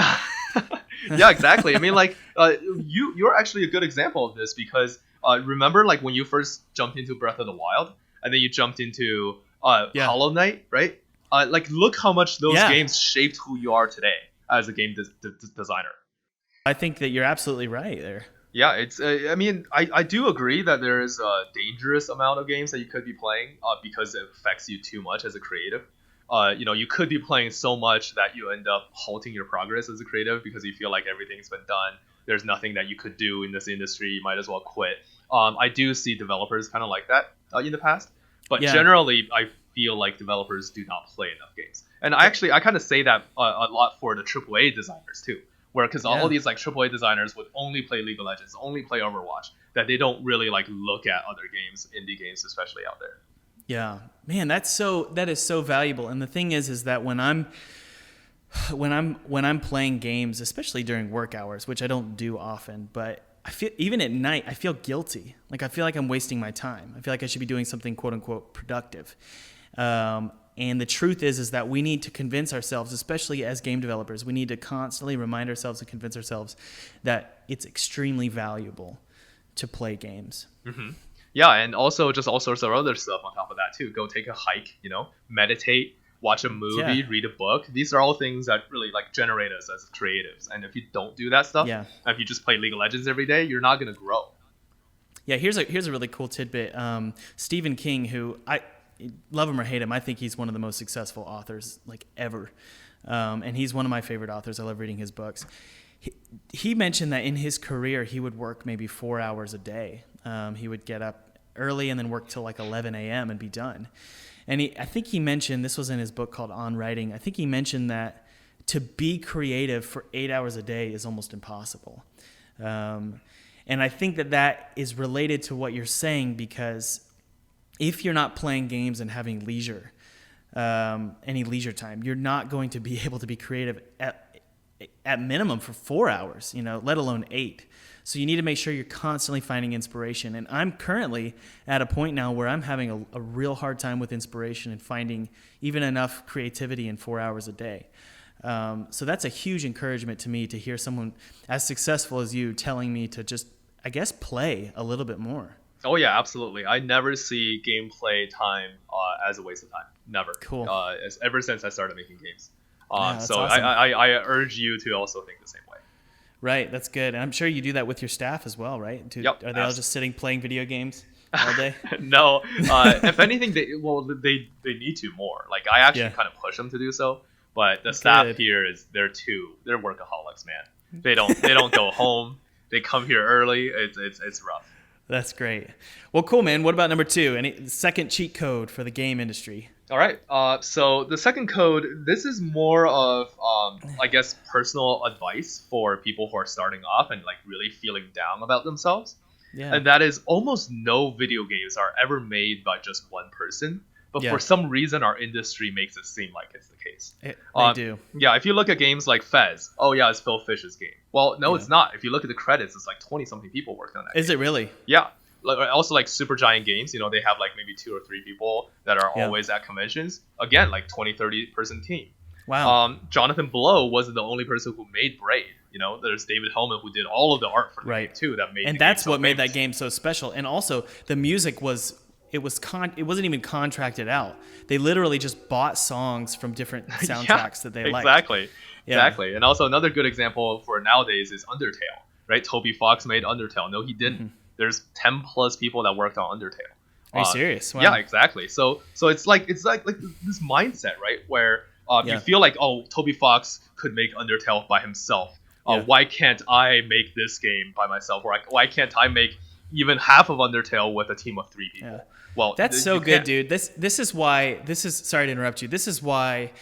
Yeah, exactly. I mean, like, you're actually a good example of this because remember, like, when you first jumped into Breath of the Wild and then you jumped into Hollow Knight, right? Like, look how much those games shaped who you are today as a game designer. I think that you're absolutely right there. Yeah, it's. I mean, I do agree that there is a dangerous amount of games that you could be playing because it affects you too much as a creative. You could be playing so much that you end up halting your progress as a creative because you feel like everything's been done. There's nothing that you could do in this industry. You might as well quit. I do see developers kind of like that in the past, but generally, I feel like developers do not play enough games. And I kind of say that a lot for the AAA designers too. Because all these like AAA designers would only play League of Legends, only play Overwatch, that they don't really like look at other games, indie games especially out there. Yeah, man, that is so valuable. And the thing is that when I'm playing games, especially during work hours, which I don't do often, but I feel even at night I feel guilty. Like I feel like I'm wasting my time. I feel like I should be doing something quote unquote productive. And the truth is that we need to convince ourselves, especially as game developers, we need to constantly remind ourselves and convince ourselves that it's extremely valuable to play games. Mm-hmm. Yeah, and also just all sorts of other stuff on top of that too. Go take a hike, meditate, watch a movie, read a book. These are all things that really like generate us as creatives. And if you don't do that stuff, if you just play League of Legends every day, you're not going to grow. Yeah, here's a really cool tidbit. Stephen King, who love him or hate him, I think he's one of the most successful authors like ever, and he's one of my favorite authors. I love reading his books. He mentioned that in his career he would work maybe 4 hours a day. He would get up early and then work till like 11 a.m. and be done. And I think he mentioned, this was in his book called On Writing, I think he mentioned that to be creative for 8 hours a day is almost impossible. And I think that is related to what you're saying, because if you're not playing games and having leisure, any leisure time, you're not going to be able to be creative at minimum for 4 hours, let alone 8. So you need to make sure you're constantly finding inspiration. And I'm currently at a point now where I'm having a real hard time with inspiration and finding even enough creativity in 4 hours a day. So that's a huge encouragement to me to hear someone as successful as you telling me to just, I guess, play a little bit more. Oh yeah, absolutely. I never see gameplay time as a waste of time. Never. Cool. Ever since I started making games. That's so awesome. I urge you to also think the same way. Right, that's good. And I'm sure you do that with your staff as well, right? Yep. Are they all just sitting playing video games all day? No. If anything, they need to more. Like, I actually kind of push them to do so. But the staff here they're workaholics, man. They don't go home. They come here early. It's rough. That's great. Well, cool, man. What about number 2? Any second cheat code for the game industry? All right. So the second code, this is more of, I guess, personal advice for people who are starting off and like really feeling down about themselves. Yeah. And that is, almost no video games are ever made by just one person. But for some reason, our industry makes it seem like it's the case. They do. Yeah, if you look at games like Fez, oh yeah, it's Phil Fish's game. Well, no, it's not. If you look at the credits, it's like 20-something people worked on that. Is it really? Yeah. Also, like Supergiant Games, they have like maybe 2 or 3 people that are always at conventions. Again, like 20-30 person team. Wow. Jonathan Blow wasn't the only person who made Braid. There's David Hellman who did all of the art for the game too. That's what made that game so special. And also, the music it wasn't even contracted out. They literally just bought songs from different soundtracks that they liked. Exactly. And also another good example for nowadays is Undertale, right? Toby Fox made Undertale. No, he didn't. Mm-hmm. There's 10 plus people that worked on Undertale. Are you serious? Wow. Yeah, exactly. So it's like this mindset, right? Where you feel like, oh, Toby Fox could make Undertale by himself. Why can't I make this game by myself? Or why can't I make even half of Undertale with a team of 3 people? Yeah. Well, that's so good, dude. This is sorry to interrupt you. This is why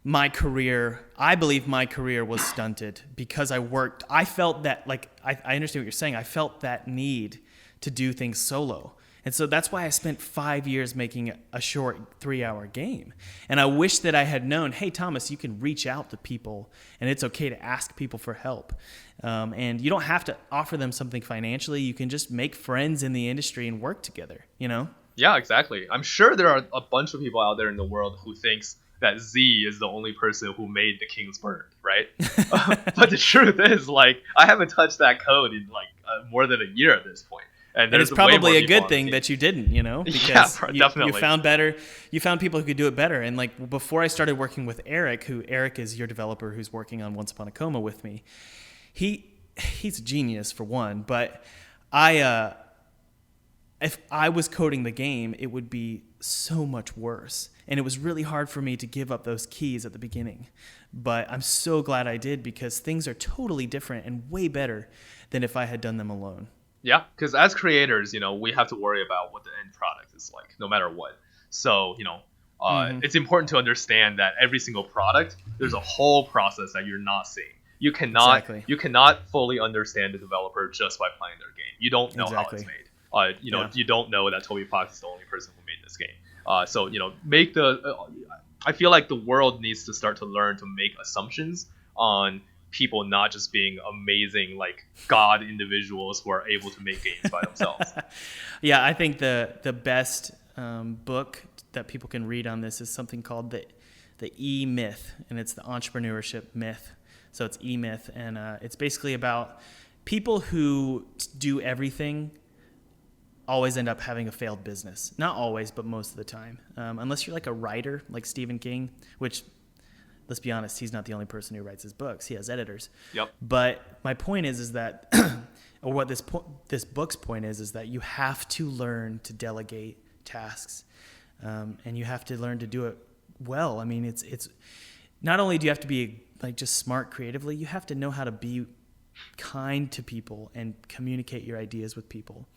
I believe my career was stunted, because I felt that, like, I understand what you're saying. I felt that need to do things solo. And so that's why I spent 5 years making a short 3-hour game. And I wish that I had known, hey, Thomas, you can reach out to people and it's okay to ask people for help. And you don't have to offer them something financially. You can just make friends in the industry and work together, Yeah, exactly. I'm sure there are a bunch of people out there in the world who thinks that Z is the only person who made the King's Bird, right? But the truth is, like, I haven't touched that code in like more than a year at this point. And it's probably a good thing that you didn't, because definitely. You found people who could do it better. And like, before I started working with Eric is your developer who's working on Once Upon a Coma with me. He's a genius, for one, but if I was coding the game, it would be so much worse. And it was really hard for me to give up those keys at the beginning. But I'm so glad I did, because things are totally different and way better than if I had done them alone. Yeah, because as creators, we have to worry about what the end product is like, no matter what. So, it's important to understand that every single product, there's a whole process that you're not seeing. You cannot fully understand the developer just by playing their game. You don't know how it's made. You don't know that Toby Fox is the only person who made this game. So I feel like the world needs to start to learn to make assumptions on people not just being amazing, like, god individuals who are able to make games by themselves. Yeah, I think the best book that people can read on this is something called the E-Myth, and it's the entrepreneurship myth. So it's E-Myth, and it's basically about people who do everything always end up having a failed business. Not always, but most of the time. Unless you're like a writer, like Stephen King, which, let's be honest, he's not the only person who writes his books. He has editors. Yep. But my point is that, or what this book's point is that you have to learn to delegate tasks, and you have to learn to do it well. I mean, it's not only do you have to be like just smart creatively, you have to know how to be kind to people and communicate your ideas with people.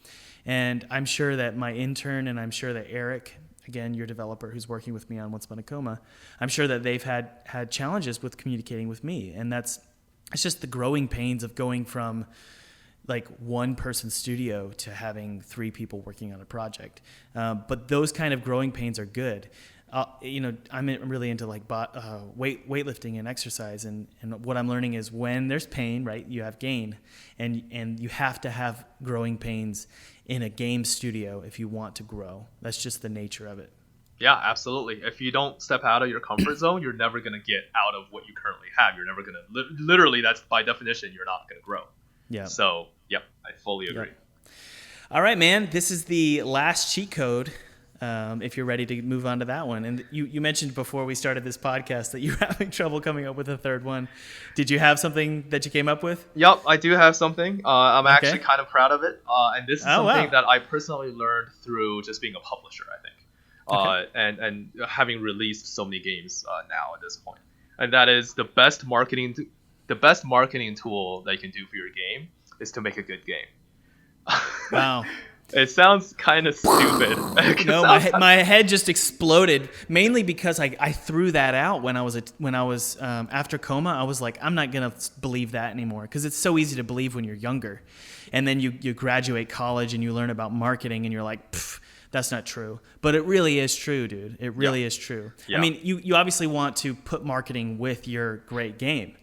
And I'm sure that my intern, and I'm sure that Eric, again, your developer who's working with me on Once Upon a Coma, I'm sure that they've had challenges with communicating with me. And it's just the growing pains of going from like one person studio to having 3 people working on a project. But those kind of growing pains are good. I'm really into like weightlifting and exercise, and what I'm learning is when there's pain, right, you have gain, and you have to have growing pains in a game studio if you want to grow. That's just the nature of it. Yeah, absolutely. If you don't step out of your comfort zone, you're never going to get out of what you currently have. You're never going to literally, that's by definition, you're not going to grow. Yeah. So, yep, I fully agree. Yep. All right, man. This is the last cheat code. If you're ready to move on to that one. And you mentioned before we started this podcast that you're having trouble coming up with a third one. Did you have something that you came up with? Yep, I do have something. I'm actually kind of proud of it. And this is something that I personally learned through just being a publisher, I think. And having released so many games now at this point. And that is the best marketing tool that you can do for your game is to make a good game. Wow. It sounds kind of stupid. No, my head just exploded. Mainly because I threw that out when I was after Coma. I was like, I'm not gonna believe that anymore, because it's so easy to believe when you're younger, and then you graduate college and you learn about marketing and you're like, that's not true. But it really is true, dude. It really is true. Yeah. I mean, you obviously want to put marketing with your great game,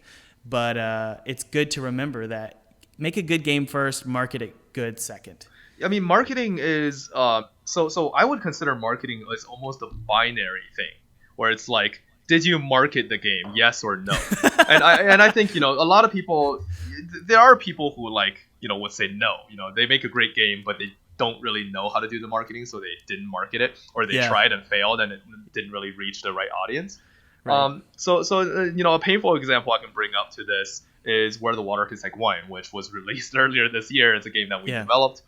but it's good to remember that make a good game first, market it good second. I mean, marketing is so I would consider marketing as almost a binary thing, where it's like, did you market the game, yes or no? and I think, a lot of people, there are people who would say no. They make a great game, but they don't really know how to do the marketing, so they didn't market it, or they tried and failed and it didn't really reach the right audience. Right. So a painful example I can bring up to this is Where the Water Tastes Like Wine, which was released earlier this year. It's a game that we developed.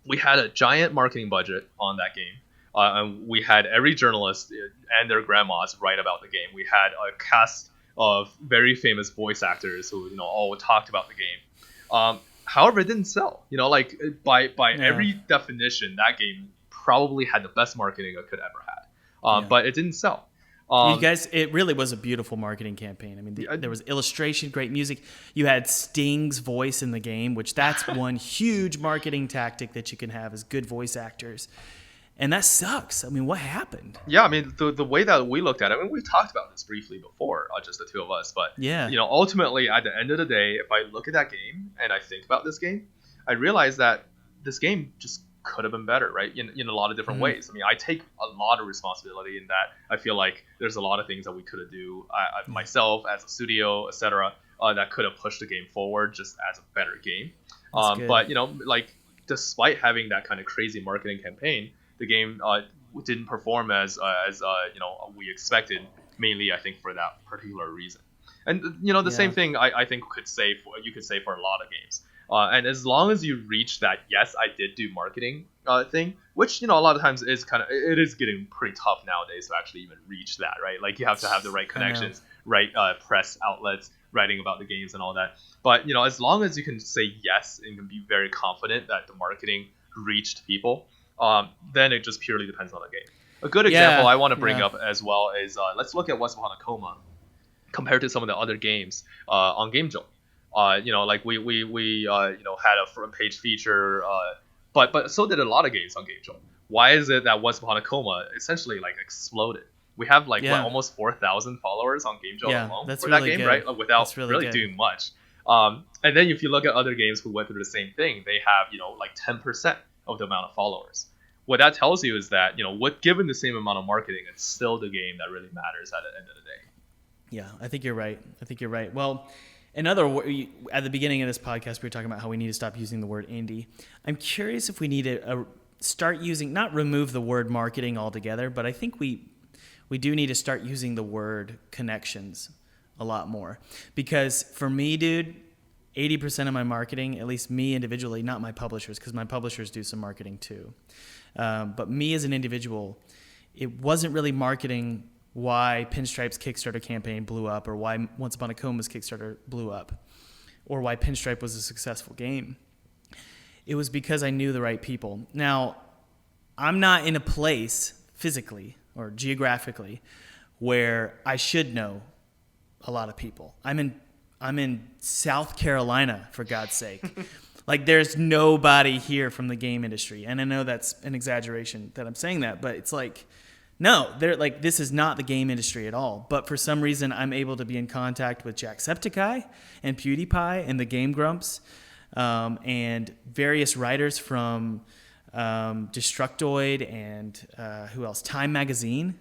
We had a giant marketing budget on that game. And we had every journalist and their grandmas write about the game. We had a cast of very famous voice actors who all talked about the game. However, it didn't sell. By every definition, that game probably had the best marketing it could ever had. But it didn't sell. You guys, it really was a beautiful marketing campaign. I mean, there was illustration, great music. You had Sting's voice in the game, which that's one huge marketing tactic that you can have, is good voice actors. And that sucks. I mean, what happened? Yeah, I mean, the way that we looked at it, I mean, we talked about this briefly before, just the two of us. But, ultimately, at the end of the day, if I look at that game and I think about this game, I realize that this game just could have been better, right? In a lot of different ways. I mean, I take a lot of responsibility in that. I feel like there's a lot of things that we could have do myself as a studio, etc., that could have pushed the game forward just as a better game. But despite having that kind of crazy marketing campaign, the game didn't perform as we expected. Mainly, I think, for that particular reason. And the same thing I think you could say for a lot of games. And as long as you reach that, yes, I did do marketing thing, which a lot of times is it is getting pretty tough nowadays to actually even reach that, right? Like, you have to have the right connections, right press outlets, writing about the games and all that. But as long as you can say yes and can be very confident that the marketing reached people, then it just purely depends on the game. A good example I want to bring up as well is let's look at Once Upon a Coma compared to some of the other games on GameJolt. We had a front page feature, but so did a lot of games on GameJolt. Why is it that Once Upon a Coma essentially exploded? We have almost 4,000 followers on GameJolt alone for that game, good. Right? Without really doing much. And then if you look at other games who went through the same thing, they have 10% of the amount of followers. What that tells you is that given the same amount of marketing, it's still the game that really matters at the end of the day. Yeah, I think you're right. Well, at the beginning of this podcast, we were talking about how we need to stop using the word indie. I'm curious if we need to start using, not remove the word marketing altogether, but I think we do need to start using the word connections a lot more. Because for me, dude, 80% of my marketing, at least me individually, not my publishers, because my publishers do some marketing too. But me as an individual, it wasn't really marketing why Pinstripe's Kickstarter campaign blew up or why Once Upon a Coma's Kickstarter blew up. or why Pinstripe was a successful game. It was because I knew the right people. Now, I'm not in a place physically or geographically where I should know a lot of people. I'm in South Carolina, for God's sake. Like, there's nobody here from the game industry. And I know that's an exaggeration that I'm saying that, but it's like, no, this is not the game industry at all. But for some reason, I'm able to be in contact with Jacksepticeye and PewDiePie and the Game Grumps, and various writers from Destructoid and who else? Time Magazine.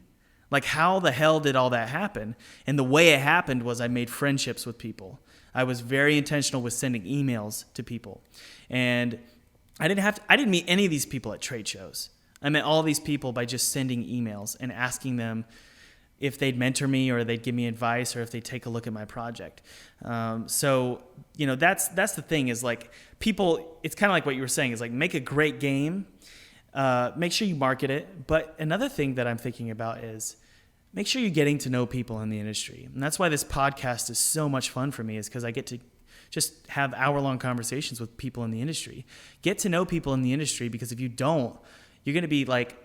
Like, how the hell did all that happen? And the way it happened was I made friendships with people. I was very intentional with sending emails to people. And I didn't meet any of these people at trade shows. I met all these people by just sending emails and asking them if they'd mentor me or they'd give me advice or if they'd take a look at my project. So, that's the thing is, like, people, it's kind of like what you were saying, is like, make a great game, make sure you market it. But another thing that I'm thinking about is make sure you're getting to know people in the industry. And that's why this podcast is so much fun for me, is because I get to just have hour-long conversations with people in the industry. Get to know people in the industry, because if you don't, you're going to be like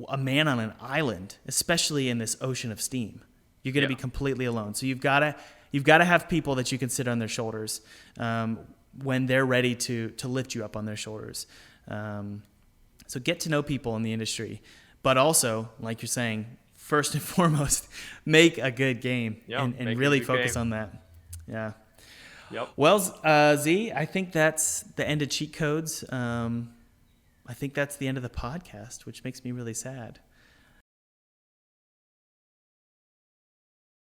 a man on an island, especially in this ocean of steam. You're going to be completely alone. So you've got to have people that you can sit on their shoulders when they're ready to lift you up on their shoulders. So get to know people in the industry, but also, like you're saying, first and foremost, make a good game and really focus on that. Yeah. Yep. Well, Z, I think that's the end of Cheat Codes. I think that's the end of the podcast, which makes me really sad.